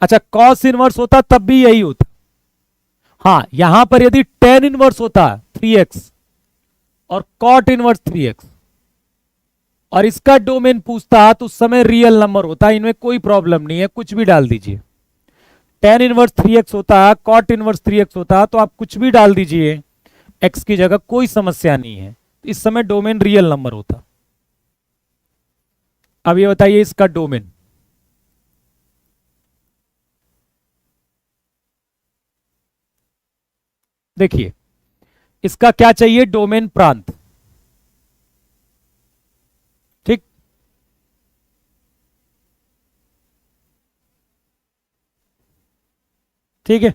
अच्छा, कॉस इनवर्स होता तब भी यही होता। हां, यहां पर यदि टेन इनवर्स होता 3x और कॉट इनवर्स 3x और इसका डोमेन पूछता तो उस समय रियल नंबर होता, इनमें कोई प्रॉब्लम नहीं है, कुछ भी डाल दीजिए। टेन इनवर्स 3x होता, कॉट इनवर्स 3x होता, तो आप कुछ भी डाल दीजिए x की जगह, कोई समस्या नहीं है। इस समय डोमेन रियल नंबर होता। अब ये बताइए इसका डोमेन। देखिए इसका क्या चाहिए? डोमेन प्रांत। ठीक, ठीक है।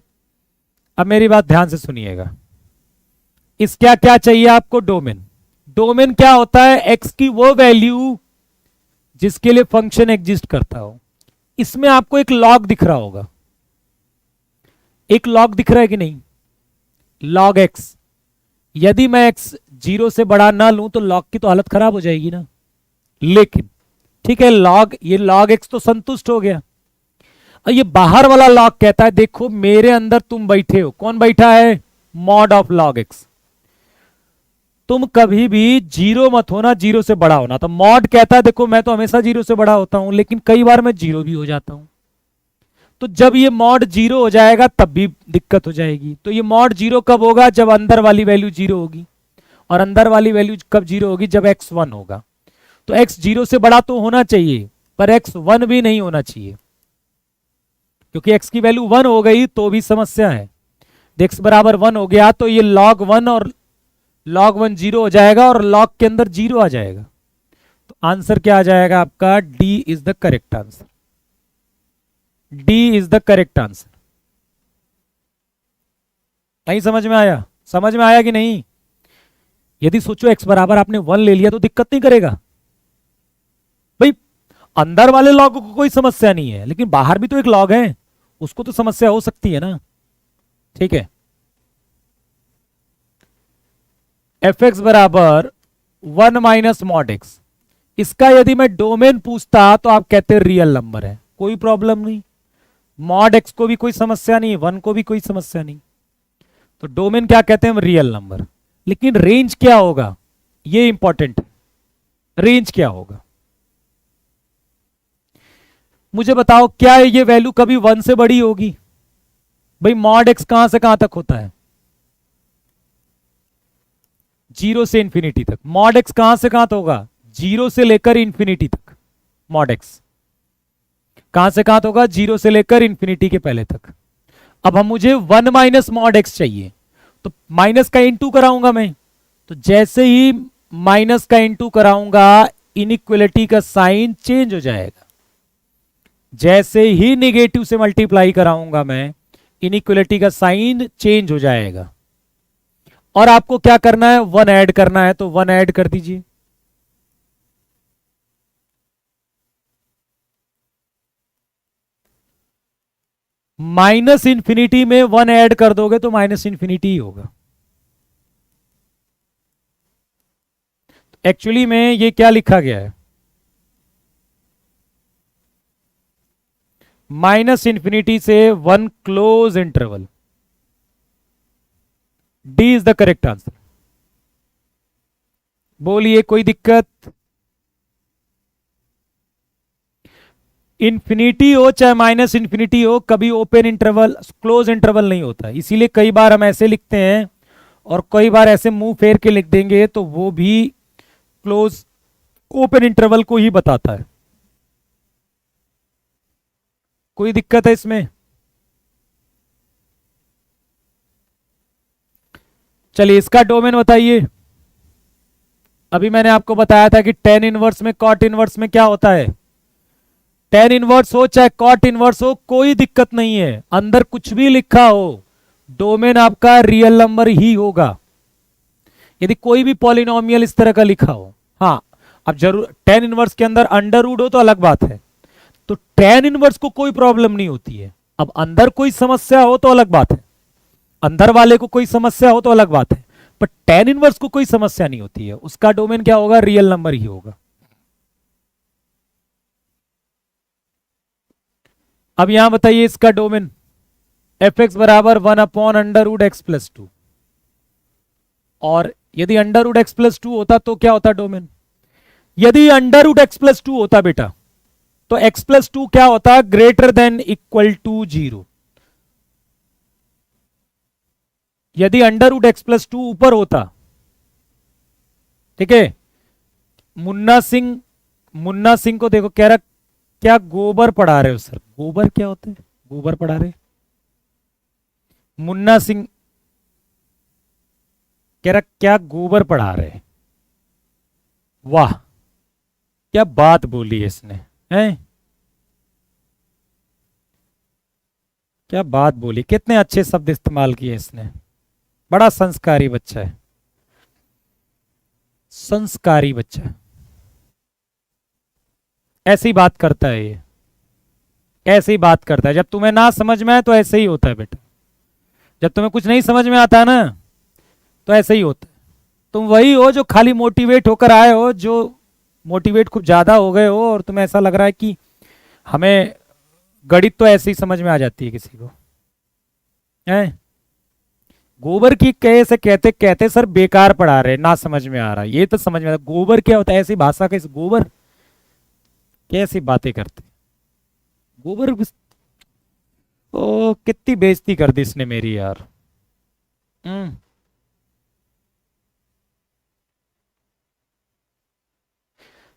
अब मेरी बात ध्यान से सुनिएगा। इसका क्या चाहिए आपको? डोमेन। डोमेन क्या होता है? एक्स की वो वैल्यू जिसके लिए फंक्शन एग्जिस्ट करता हो। इसमें आपको एक लॉग दिख रहा होगा, एक लॉग दिख रहा है कि नहीं? Log x. यदि मैं एक्स 0 से बड़ा ना लूं तो लॉग की तो हालत खराब हो जाएगी ना। लेकिन ठीक है, लॉग, ये लॉग एक्स तो संतुष्ट हो गया। और ये बाहर वाला लॉग कहता है देखो मेरे अंदर तुम बैठे हो। कौन बैठा है? Mod of log x. तुम कभी भी 0 मत होना, 0 से बड़ा होना। तो मॉड कहता है देखो मैं तो हमेशा 0 से बड़ा होता हूं, लेकिन कई बार मैं 0 भी हो जाता हूं। तो जब ये मॉड 0 हो जाएगा तब भी दिक्कत हो जाएगी। तो ये मॉड 0 कब होगा? जब अंदर वाली वैल्यू 0 होगी। और अंदर वाली वैल्यू कब 0 होगी? जब x 1 होगा। तो x 0 से बड़ा तो होना चाहिए, पर x 1 भी नहीं होना चाहिए, क्योंकि x की वैल्यू 1 हो गई तो भी समस्या है। x बराबर 1 हो गया तो ये log 1 और log 1 0 हो जाएगा और log के अंदर 0 आ जाएगा। तो आंसर क्या आ जाएगा आपका? D is the correct answer. D is the correct answer. नहीं समझ में आया? समझ में आया कि नहीं? यदि सोचो x बराबर आपने 1 ले लिया तो दिक्कत नहीं करेगा भाई। अंदर वाले लॉग को कोई समस्या नहीं है, लेकिन बाहर भी तो एक लॉग है, उसको तो समस्या हो सकती है ना। ठीक है, एफ एक्स बराबर 1 माइनस मॉड एक्स। इसका यदि मैं डोमेन पूछता तो आप कहते रियल नंबर है, कोई प्रॉब्लम नहीं। मॉड एक्स को भी कोई समस्या नहीं, 1 को भी कोई समस्या नहीं। तो डोमेन क्या कहते हैं हम? Real number. लेकिन रेंज क्या होगा? ये इंपॉर्टेंट है। रेंज क्या होगा मुझे बताओ? क्या ये वैल्यू कभी 1 से बड़ी होगी? भाई मॉड एक्स कहां से कहां तक होता है? 0 से इंफिनिटी तक। मॉड एक्स कहां से कहां तक होगा? 0 से लेकर इंफिनिटी तक। मॉड एक्स कहां से कहां तक होगा? 0 से लेकर इंफिनिटी के पहले तक। अब हम मुझे 1 माइनस मॉड एक्स चाहिए, तो माइनस का इनटू कराऊंगा मैं। तो जैसे ही माइनस का इनटू कराऊंगा इनइक्वलिटी का साइन चेंज हो जाएगा। जैसे ही निगेटिव से मल्टीप्लाई कराऊंगा मैं, इनइक्वलिटी का साइन चेंज हो जाएगा। और आपको क्या करना है, वन ऐड करना है, तो वन ऐड कर दीजिए। माइनस इंफिनिटी में वन ऐड कर दोगे तो माइनस इंफिनिटी ही होगा। एक्चुअली में ये क्या लिखा गया है, माइनस इंफिनिटी से one clause interval. D is the correct answer. बोलिए कोई दिक्कत? इंफिनिटी हो चाहे माइनस इंफिनिटी हो, कभी ओपन इंटरवल क्लोज इंटरवल नहीं होता। इसीलिए कई बार हम ऐसे लिखते हैं और कई बार ऐसे मुंह फेर के लिख देंगे तो वो भी क्लोज ओपन इंटरवल को ही बताता है। कोई दिक्कत है इसमें? चलिए इसका डोमेन बताइए। अभी मैंने आपको बताया था कि टेन इनवर्स में कॉट इनवर्स में क्या होता है, टेन इनवर्स हो चाहे कॉट इनवर्स हो कोई दिक्कत नहीं है, अंदर कुछ भी लिखा हो डोमेन आपका रियल नंबर ही होगा। यदि कोई भी पॉलिनोमियल इस तरह का लिखा हो, हाँ अब जरूर टेन इनवर्स के अंदर अंडर रूट हो तो अलग बात है, तो टेन इनवर्स को कोई प्रॉब्लम नहीं होती है। अब अंदर कोई समस्या हो तो अलग बात है, अंदर वाले को कोई समस्या हो तो अलग बात है, पर टेन इनवर्स को कोई समस्या नहीं होती है, उसका डोमेन क्या होगा, रियल नंबर ही होगा। अब यहां बताइए इसका डोमेन, एफ एक्स बराबर one upon under root x plus two, और यदि under root x plus two होता तो क्या होता डोमेन, यदि under root x plus two होता बेटा तो एक्स प्लस टू क्या होता, greater than equal to zero. यदि under root x plus two ऊपर होता, ठीक है, मुन्ना सिंह को देखो कह रहा क्या गोबर पढ़ा रहे हो सर, गोबर क्या होता है, गोबर पढ़ा रहे, मुन्ना सिंह कह रहा क्या गोबर पढ़ा रहे, वाह क्या बात बोली है इसने, हैं क्या बात बोली, कितने अच्छे शब्द इस्तेमाल किए इसने, बड़ा संस्कारी बच्चा है, संस्कारी बच्चा है, ऐसी बात करता है ये, ऐसे ही बात करता है। जब तुम्हें ना समझ में आए तो ऐसे ही होता है बेटा, जब तुम्हें कुछ नहीं समझ में आता ना तो ऐसे ही होता है। तुम वही हो जो खाली मोटिवेट होकर आए हो, जो मोटिवेट खूब ज्यादा हो गए हो और तुम्हें ऐसा लग रहा है कि हमें गणित तो ऐसे ही समझ में आ जाती है किसी को, है गोबर की कहे से कहते कहते सर बेकार पढ़ा रहे, ना समझ में आ रहा, ये तो समझ में आता गोबर क्या होता है, ऐसी भाषा कैसे गोबर, कैसी बातें करते गोबर, ओ कितनी बेइज्जती कर दी इसने मेरी यार। हम्म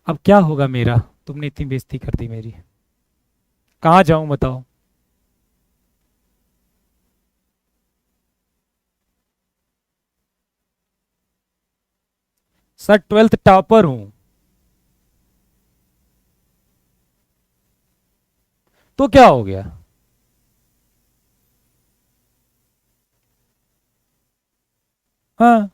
अब क्या होगा मेरा, तुमने इतनी बेइज्जती कर दी मेरी, कहाँ जाऊं बताओ। सर ट्वेल्थ टॉपर हूं, तो क्या हो गया, हाँ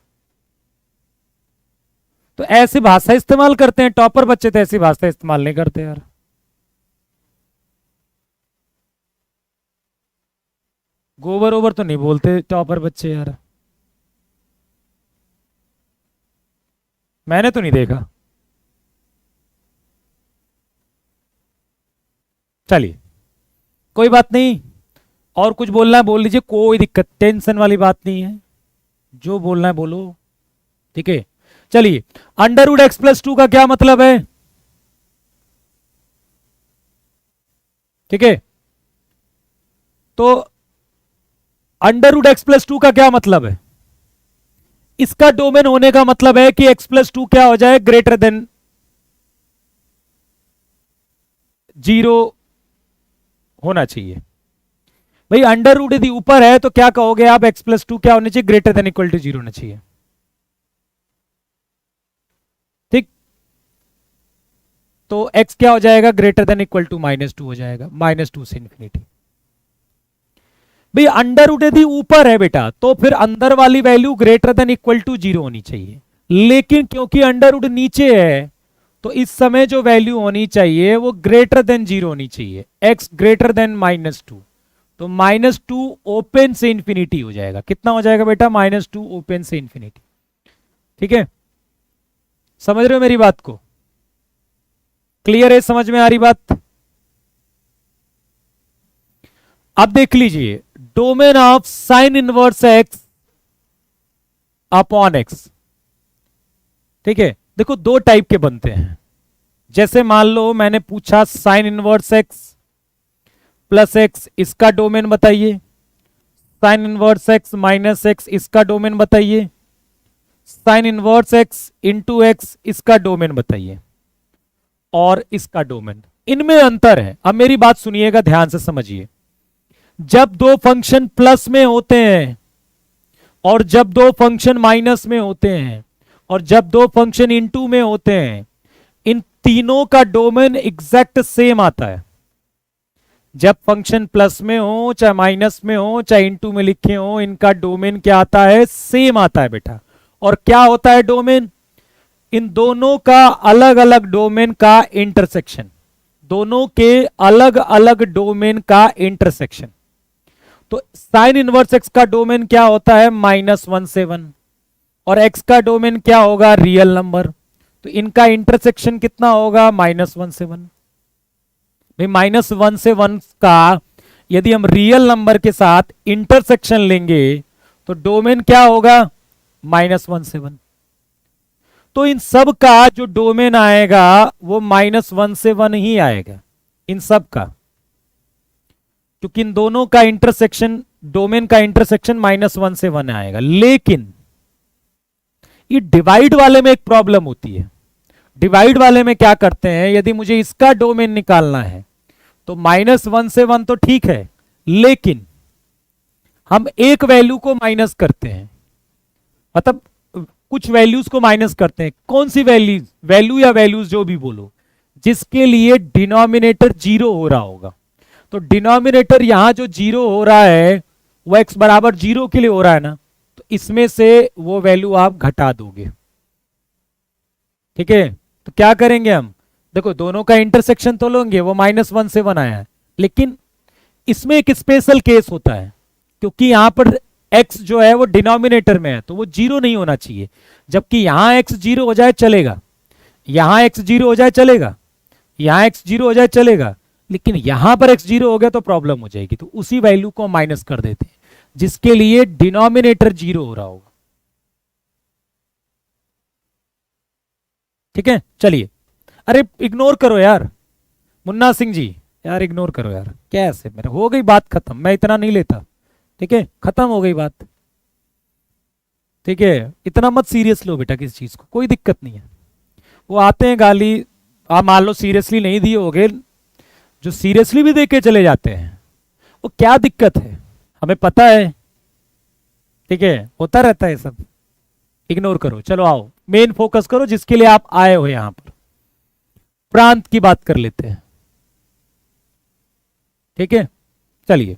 तो ऐसी भाषा इस्तेमाल करते हैं टॉपर बच्चे, तो ऐसी भाषा इस्तेमाल नहीं करते यार। गोबर ओबर तो नहीं बोलते टॉपर बच्चे यार, मैंने तो नहीं देखा। चलिए कोई बात नहीं, और कुछ बोलना है बोल लीजिए, कोई दिक्कत टेंशन वाली बात नहीं है, जो बोलना है बोलो, ठीक है। चलिए under root x plus two का क्या मतलब है, ठीक है, तो under root x plus two का क्या मतलब है, इसका डोमेन होने का मतलब है कि एक्स प्लस टू क्या हो जाए, ग्रेटर देन जीरो होना चाहिए। भाई अंडर रूट यदि ऊपर है तो क्या कहोगे आप, एक्स प्लस टू क्या होना चाहिए, greater than equal to zero होना चाहिए, ठीक। तो x क्या हो जाएगा, ग्रेटर देन इक्वल टू -2 हो जाएगा, -2 से इंफिनिटी। भाई अंडर रूट यदि ऊपर है बेटा तो फिर अंदर वाली value greater than equal to 0 होनी चाहिए, लेकिन क्योंकि अंडर रूट नीचे है तो इस समय जो वैल्यू होनी चाहिए वो ग्रेटर देन 0 होनी चाहिए, x ग्रेटर देन -2। तो -2 ओपन से इंफिनिटी हो जाएगा। कितना हो जाएगा बेटा, -2 ओपन से इंफिनिटी। ठीक है, समझ रहे हो मेरी बात को, क्लियर है, समझ में आ रही बात। अब देख लीजिए domain of sine inverse x upon x। ठीक है, देखो दो टाइप के बनते हैं। जैसे मान लो मैंने पूछा sine inverse x plus x, इसका डोमेन बताइए। Sine inverse x minus x, इसका डोमेन बताइए। Sine inverse x into x, इसका डोमेन बताइए। और इसका डोमेन, इनमें अंतर है। अब मेरी बात सुनिएगा, ध्यान से समझिए। जब दो फंक्शन प्लस में होते हैं और जब दो फंक्शन माइनस में होते हैं और जब दो फंक्शन इनटू में होते हैं, इन तीनों का डोमेन एग्जैक्ट सेम आता है। जब फंक्शन प्लस में हो चाहे माइनस में हो चाहे इनटू में लिखे हो, इनका डोमेन क्या आता है, सेम आता है बेटा। और क्या होता है डोमेन, इन दोनों का अलग अलग डोमेन का इंटरसेक्शन, दोनों के अलग अलग डोमेन का इंटरसेक्शन। तो साइन इनवर्स एक्स का डोमेन क्या होता है, -1 से 1, और एक्स का डोमेन क्या होगा, रियल नंबर। तो इनका इंटरसेक्शन कितना होगा, -1 से 1। भाई -1 से 1 का यदि हम रियल नंबर के साथ इंटरसेक्शन लेंगे तो डोमेन क्या होगा, -1 से 1। तो इन सब का जो डोमेन आएगा वो -1 से 1 ही आएगा, इन सब का, क्योंकि इन दोनों का इंटरसेक्शन, डोमेन का इंटरसेक्शन -1 से 1 आएगा। लेकिन ये डिवाइड वाले में एक प्रॉब्लम होती है। डिवाइड वाले में क्या करते हैं, यदि मुझे इसका डोमेन निकालना है तो -1 से 1 तो ठीक है, लेकिन हम एक वैल्यू को माइनस करते हैं, मतलब कुछ वैल्यूज को माइनस करते हैं। कौन सी वैल्यूज, वैल्यू या वैल्यूज जो भी बोलो, जिसके लिए डिनोमिनेटर 0 हो रहा होगा। तो डिनोमिनेटर यहां जो 0 हो रहा है वो x बराबर 0 के लिए हो रहा है ना, तो इसमें से वो वैल्यू आप घटा दोगे। ठीक है, तो क्या करेंगे हम, देखो दोनों का इंटरसेक्शन तो लेंगे, वो -1 से 1 आया है, लेकिन इसमें एक स्पेशल केस होता है, क्योंकि यहां पर x जो है वो डिनोमिनेटर में है तो वो 0 नहीं होना चाहिए। जबकि यहां x 0 हो जाए चलेगा, यहां x 0 हो जाए चलेगा, यहां x 0 हो जाए चलेगा, लेकिन यहां पर x 0 हो गया तो प्रॉब्लम हो जाएगी। तो उसी वैल्यू को माइनस कर देते हैं जिसके लिए डिनोमिनेटर 0 हो रहा होगा। ठीक है, चलिए। अरे इग्नोर करो यार मुन्ना सिंह जी, यार इग्नोर करो यार, कैसे, मेरा हो गई बात खत्म, मैं इतना नहीं लेता। ठीक है, खत्म हो गई बात। ठीक है, इतना मत सीरियस लो बेटा किसी चीज को, कोई दिक्कत नहीं है। वो आते हैं गाली, आप मान लो सीरियसली नहीं दिए होगे, जो सीरियसली भी देके चले जाते हैं, वो क्या दिक्कत है, हमें पता है। ठीक है, होता रहता है सब, इग्नोर करो। चलो आओ मेन फोकस करो, जिसके लिए आप आए हो यहां पर। प्रांत की बात कर लेते हैं। ठीक है, चलिए।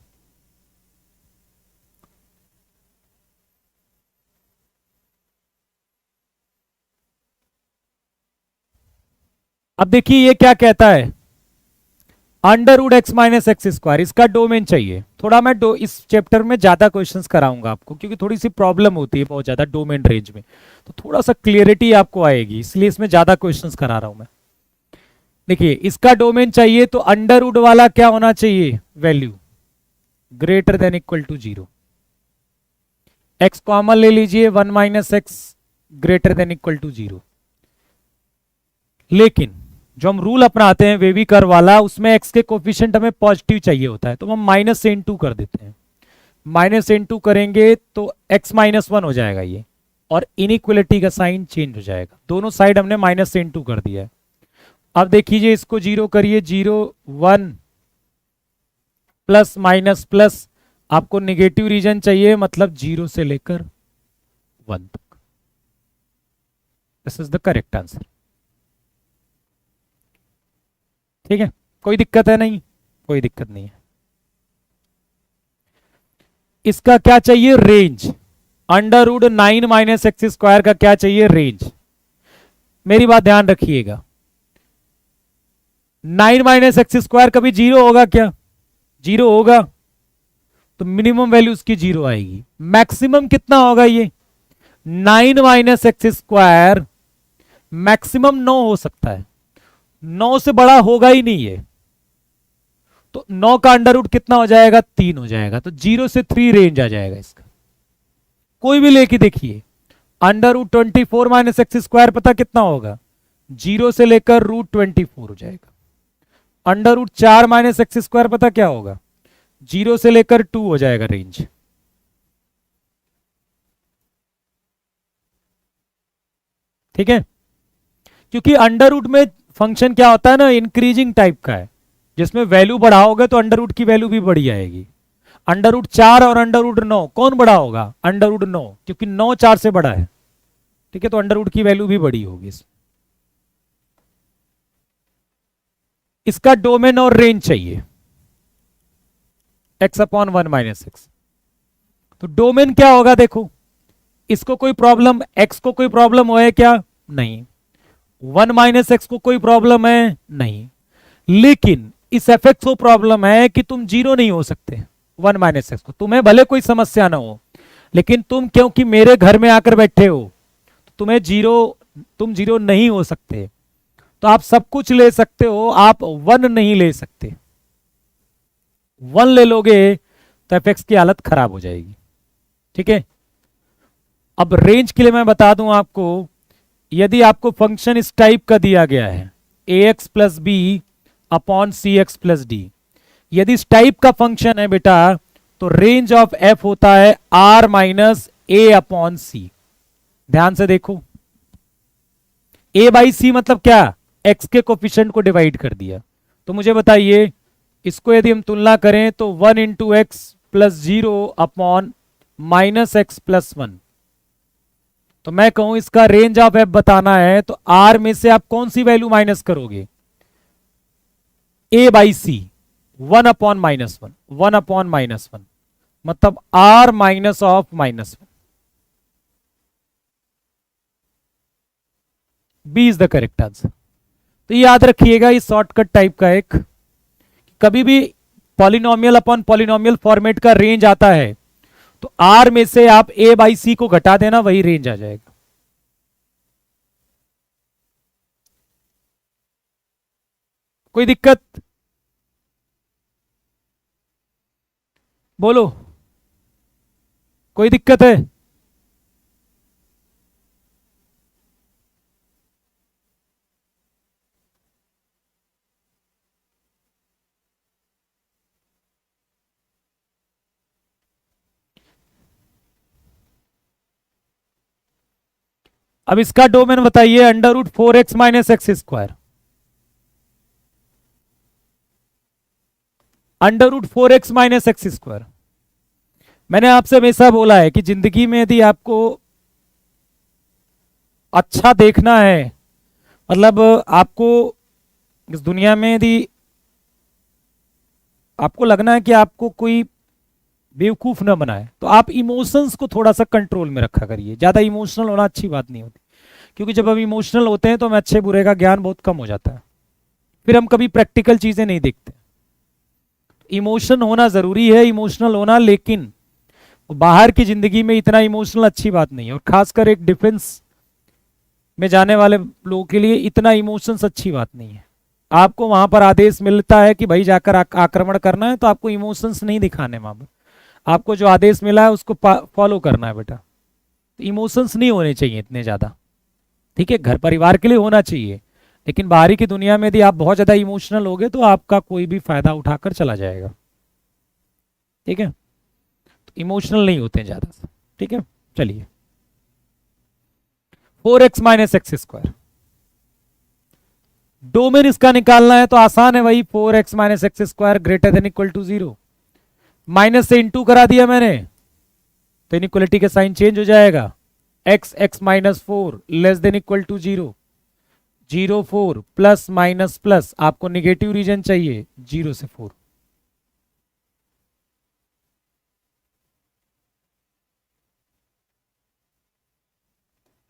अब देखिए ये क्या कहता है, √x-x², इसका डोमेन चाहिए। थोड़ा मैं इस चैप्टर में ज्यादा क्वेश्चंस कराऊंगा आपको, क्योंकि थोड़ी सी प्रॉब्लम होती है बहुत ज्यादा डोमेन रेंज में, तो थोड़ा सा क्लियरिटी आपको आएगी, इसलिए इसमें ज्यादा क्वेश्चंस करा रहा हूं मैं। देखिए इसका डोमेन चाहिए तो अंडर रूट वाला क्या होना चाहिए, value greater than equal to 0। X common ले लीजिए, 1 - x greater than equal to 0। लेकिन जो हम रूल अपनाते हैं वेवी कर्व वाला, उसमें x के कोफिशिएंट हमें पॉजिटिव चाहिए होता है, तो हम माइनस से इनटू कर देते हैं। माइनस से इनटू करेंगे तो x -1 हो जाएगा ये, और इनइक्वलिटी का साइन चेंज हो जाएगा। दोनों साइड हमने माइनस से इनटू कर दिया है। अब देखिए इसको 0 करिए, 0 1 प्लस माइनस प्लस, आपको नेगेटिव रीजन चाहिए, मतलब 0 से लेकर 1 तक। This is the correct answer. ठीक है, कोई दिक्कत है? नहीं, कोई दिक्कत नहीं है। इसका क्या चाहिए? Range. Under root 9 minus x square का क्या चाहिए? रेंज। मेरी बात ध्यान रखिएगा, 9 माइनस एक्स स्क्वायर कभी जीरो होगा क्या? जीरो होगा, तो मिनिमम वैल्यू उसकी जीरो आएगी। मैक्सिमम कितना होगा ये? 9 माइनस एक्स स्क्वायर मैक्सिमम 9 हो सकता है, 9 से बड़ा होगा ही नहीं है। तो 9 का अंडर रूट कितना हो जाएगा? 3 हो जाएगा। तो 0 से 3 रेंज आ जाएगा इसका। कोई भी लेके देखिए, under root 24 minus x square पता कितना होगा? 0 से लेकर रूट 24 हो जाएगा। Under root 4 minus x square पता क्या होगा? 0 से लेकर 2 हो जाएगा रेंज। ठीक है, क्योंकि अंडर रूट में फंक्शन क्या होता है ना, इंक्रीजिंग टाइप का है, जिसमें वैल्यू बढ़ाओगे तो अंडर रूट की वैल्यू भी बढ़ी आएगी। अंडर रूट 4 और अंडर रूट 9 कौन बड़ा होगा? अंडर रूट 9, क्योंकि 9 4 से बड़ा है। ठीक है, तो अंडर रूट की वैल्यू भी बड़ी होगी। इसका डोमेन और रेंज चाहिए, x अपॉन 1 माइनस एक्स। तो डोमेन क्या होगा? देखो, इसको कोई प्रॉब्लम, x को कोई प्रॉब्लम हो है क्या? नहीं। 1 माइनस एक्स को कोई प्रॉब्लम है? नहीं। लेकिन इस एफ एक्स को प्रॉब्लम है कि तुम जीरो नहीं हो सकते 1 माइनस एक्स को। तुम्हें भले कोई समस्या ना हो, लेकिन तुम क्योंकि मेरे घर में आकर बैठे हो, तुम्हें तुम जीरो नहीं हो सकते। तो आप सब कुछ ले सकते हो, आप 1 नहीं ले सकते। 1 ले लोगे तो एफ एक्स की हालत खराब हो जाएगी। ठीक है, अब रेंज के लिए मैं बता दूं आपको, यदि आपको फंक्शन इस टाइप का दिया गया है ए एक्स प्लस बी अपॉन सी एक्स प्लस डी, यदि इस टाइप का फंक्शन है बेटा, तो रेंज ऑफ एफ होता है आर माइनस ए अपॉन सी। ध्यान से देखो, ए बाई सी मतलब क्या? एक्स के कोफिशिएंट को डिवाइड कर दिया। तो मुझे बताइए, इसको यदि हम तुलना करें तो 1 into x plus 0 upon minus x plus 1। तो मैं कहूं इसका रेंज ऑफ एफ बताना है, तो आर में से आप कौन सी वैल्यू माइनस करोगे? A by C, 1 upon minus 1, 1 upon minus 1, मतलब R minus of minus 1। B is the correct answer. तो याद रखिएगा, इस शॉर्टकट टाइप का एक, कभी भी पॉलिनोमियल अपॉन पॉलिनोमियल फॉर्मेट का रेंज आता है तो आर में से आप ए बाई सी को घटा देना, वही रेंज आ जाएगा। कोई दिक्कत? बोलो, कोई दिक्कत है? अब इसका डोमेन बताइए, under root 4x minus x square. Under root 4x minus x square. मैंने आपसे हमेशा बोला है कि जिंदगी में यदि आपको अच्छा देखना है, मतलब आपको इस दुनिया में यदि आपको लगना है कि आपको कोई बेवकूफ ना बनाए, तो आप इमोशंस को थोड़ा सा कंट्रोल में रखा करिए। ज्यादा इमोशनल होना अच्छी बात नहीं होती, क्योंकि जब हम इमोशनल होते हैं तो हमें अच्छे बुरे का ज्ञान बहुत कम हो जाता है, फिर हम कभी प्रैक्टिकल चीजें नहीं देखते। इमोशन होना जरूरी है, इमोशनल होना, लेकिन बाहर की जिंदगी में इतना इमोशनल अच्छी बात नहीं है। और खासकर एक डिफेंस में जाने वाले लोगों के लिए इतना इमोशंस अच्छी बात नहीं है। आपको वहां पर आदेश मिलता है कि भाई जाकर आक्रमण करना है, तो आपको इमोशंस नहीं दिखाने, वहां पर आपको जो आदेश मिला है उसको फॉलो करना है बेटा। तो इमोशंस नहीं होने चाहिए इतने ज्यादा। ठीक है, घर परिवार के लिए होना चाहिए, लेकिन बाहरी की दुनिया में यदि आप बहुत ज्यादा इमोशनल हो गए तो आपका कोई भी फायदा उठाकर चला जाएगा। ठीक है, तो इमोशनल नहीं होते हैं ज्यादा से। ठीक है, चलिए, 4x minus x square, domain इसका निकालना है तो आसान है भाई, 4x minus x square greater than equal to 0। Minus से इंटू करा दिया मैंने, तो इनइक्वलिटी का साइन चेंज हो जाएगा। x x minus 4 less than equal to 0, 0 4 plus minus plus, आपको निगेटिव रीजन चाहिए 0 से 4।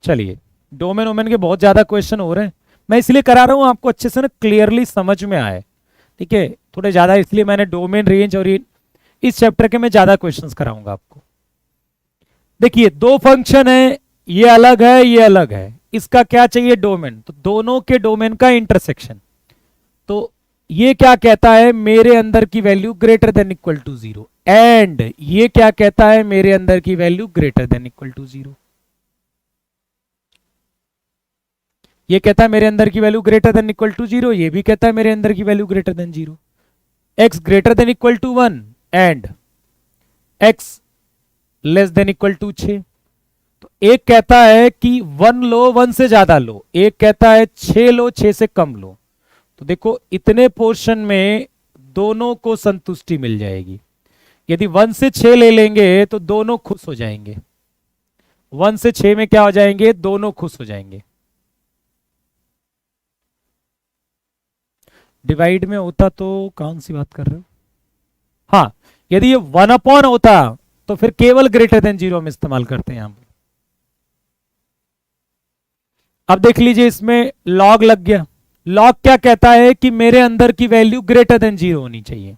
चलिए, डोमेन ओमेन के बहुत ज्यादा क्वेश्चन हो रहे हैं, मैं इसलिए करा रहा हूं आपको अच्छे से ना क्लियरली समझ में आए। ठीक है, थोड़े ज्यादा इसलिए मैंने डोमेन रेंज और इस चैप्टर के मैं ज्यादा क्वेश्चंस कराऊंगा आपको। देखिए, दो फंक्शन है, ये अलग है ये अलग है, इसका क्या चाहिए डोमेन, तो दोनों के डोमेन का इंटरसेक्शन। तो ये क्या कहता है, मेरे अंदर की value greater than equal to 0, and ये क्या कहता है, मेरे अंदर की value greater than equal to 0। ये कहता है मेरे अंदर की value greater than equal to 0, ये भी कहता है मेरे अंदर की value greater than 0। x greater than equal to 1 and x less than equal to 6। तो एक कहता है कि 1 लो 1 से ज्यादा लो, एक कहता है 6 लो 6 से कम लो। तो देखो, इतने पोर्शन में दोनों को संतुष्टि मिल जाएगी। यदि 1 से 6 ले लेंगे तो दोनों खुश हो जाएंगे, 1 से 6 में क्या हो जाएंगे, दोनों खुश हो जाएंगे। डिवाइड में होता तो कौन सी बात कर रहे हो, हाँ, यदि ये 1 अपॉन होता तो फिर केवल ग्रेटर देन 0 हम इस्तेमाल करते हैं यहां पर। अब देख लीजिए, इसमें लॉग लग गया। लॉग क्या कहता है कि मेरे अंदर की वैल्यू ग्रेटर देन 0 होनी चाहिए,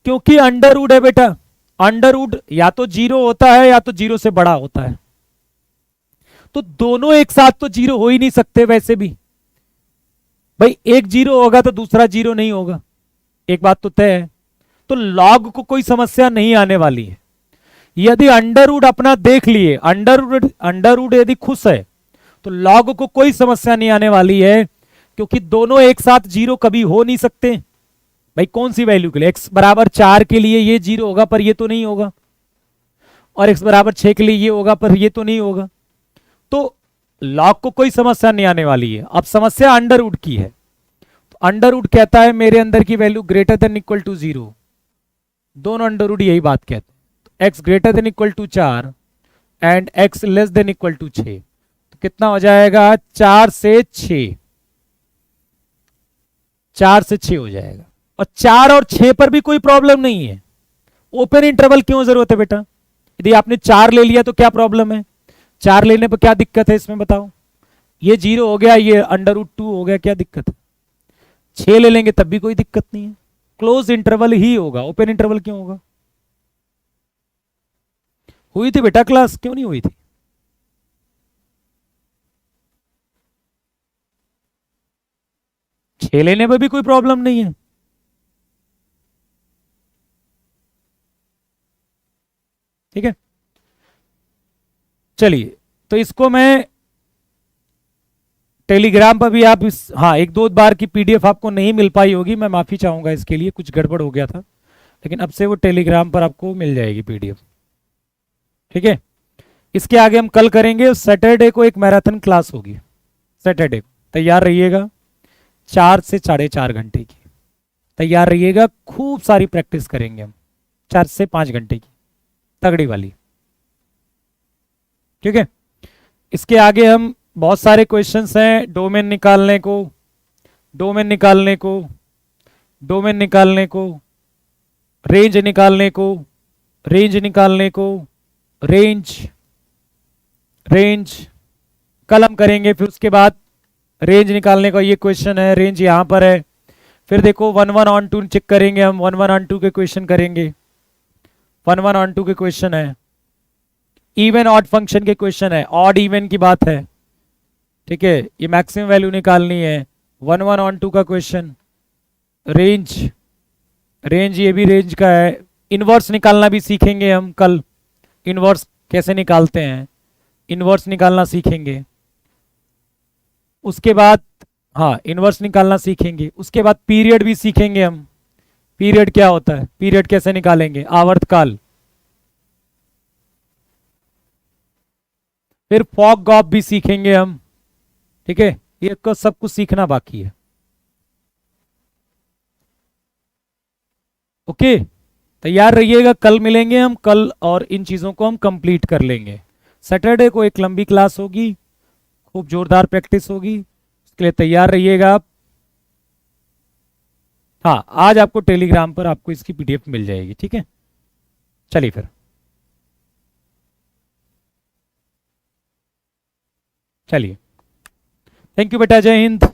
क्योंकि अंडर रूट है बेटा, अंडर रूट या तो 0 होता है या तो 0 से बड़ा होता है। तो दोनों एक साथ तो 0 हो ही नहीं सकते वैसे भी भाई, एक 0 होगा तो दूसरा 0 नहीं होगा, एक बात तो तय है। तो लॉग को कोई समस्या नहीं आने वाली है। यदि अंडर रूट अपना देख लिए, अंडर रूट यदि खुश है तो लॉग को कोई समस्या नहीं आने वाली है, क्योंकि दोनों एक साथ 0 कभी हो नहीं सकते भाई। कौन सी वैल्यू के लिए, x बराबर 4 के लिए ये 0 होगा पर ये तो नहीं होगा, और x बराबर 6 के लिए ये होगा पर ये तो नहीं होगा। तो लॉग को कोई समस्या नहीं आने वाली है। अब समस्या अंडर रूट की है, तो अंडर रूट कहता है मेरे अंदर की value greater than equal to 0, दोनों अंडर रूट यही बात कहते हैं। तो x greater than equal to 4 and x less than equal to 6, तो कितना हो जाएगा, 4 से 6, 4 से 6 हो जाएगा। और 4 और 6 पर भी कोई प्रॉब्लम नहीं है। ओपन इंटरवल क्यों जरूरत है बेटा, यदि आपने 4 ले लिया तो क्या प्रॉब्लम है, 4 लेने पर क्या दिक्कत है इसमें बताओ, ये 0 हो गया, ये अंडर रूट 2 हो गया, क्या दिक्कत है। 6 ले लेंगे तब भी कोई दिक्कत नहीं है, क्लोज इंटरवल ही होगा, ओपन इंटरवल क्यों होगा। हुई थी बेटा क्लास, क्यों नहीं हुई थी। छह लेने में भी कोई प्रॉब्लम नहीं है। ठीक है, चलिए, तो इसको मैं टेलीग्राम पर भी आप इस, हाँ, एक दो बार की पीडीएफ आपको नहीं मिल पाई होगी, मैं माफी चाहूंगा इसके लिए, कुछ गड़बड़ हो गया था, लेकिन अब से वो टेलीग्राम पर आपको मिल जाएगी पीडीएफ। ठीक है, इसके आगे हम कल करेंगे, सैटरडे को एक मैराथन क्लास होगी, सैटरडे को तैयार रहिएगा, 4 से 4.5 घंटे की तैयार रहिएगा, खूब सारी प्रैक्टिस करेंगे हम, 4 से 5 घंटे की तगड़ी वाली। ठीक है, इसके आगे हम बहुत सारे क्वेश्चंस हैं, डोमेन निकालने को, डोमेन निकालने को, डोमेन निकालने को, रेंज निकालने को, रेंज निकालने को, रेंज रेंज कल हम करेंगे। फिर उसके बाद रेंज निकालने का ये क्वेश्चन है, रेंज यहां पर है। फिर देखो 1 1 ऑन 2 चेक करेंगे हम, 1 1 ऑन 2 के क्वेश्चन करेंगे, 1 1 ऑन 2 के क्वेश्चन है, इवन ऑड फंक्शन के क्वेश्चन है, ऑड इवन की बात है। ठीक है, ये मैक्सिमम वैल्यू निकालनी है, 1 1 ऑन 2 का क्वेश्चन, रेंज, रेंज ये भी रेंज का है। इनवर्स निकालना भी सीखेंगे हम कल, इनवर्स कैसे निकालते हैं, इनवर्स निकालना सीखेंगे। उसके बाद, हाँ, इनवर्स निकालना सीखेंगे। उसके बाद पीरियड भी सीखेंगे हम, पीरियड क्या होता है, पीरियड कैसे निकालेंगे, आवर्तकाल। फिर फॉग गॉफ भी सीखेंगे हम। ठीक है, ये सब कुछ सीखना बाकी है। ओके, तैयार रहिएगा, कल मिलेंगे हम, कल और इन चीजों को हम कंप्लीट कर लेंगे। सैटरडे को एक लंबी क्लास होगी, खूब जोरदार प्रैक्टिस होगी, इसके लिए तैयार रहिएगा आप। हाँ, आज आपको टेलीग्राम पर आपको इसकी पीडीएफ मिल जाएगी, ठीक है। चलिए फिर, चलिए, थैंक यू बेटा, जय हिंद।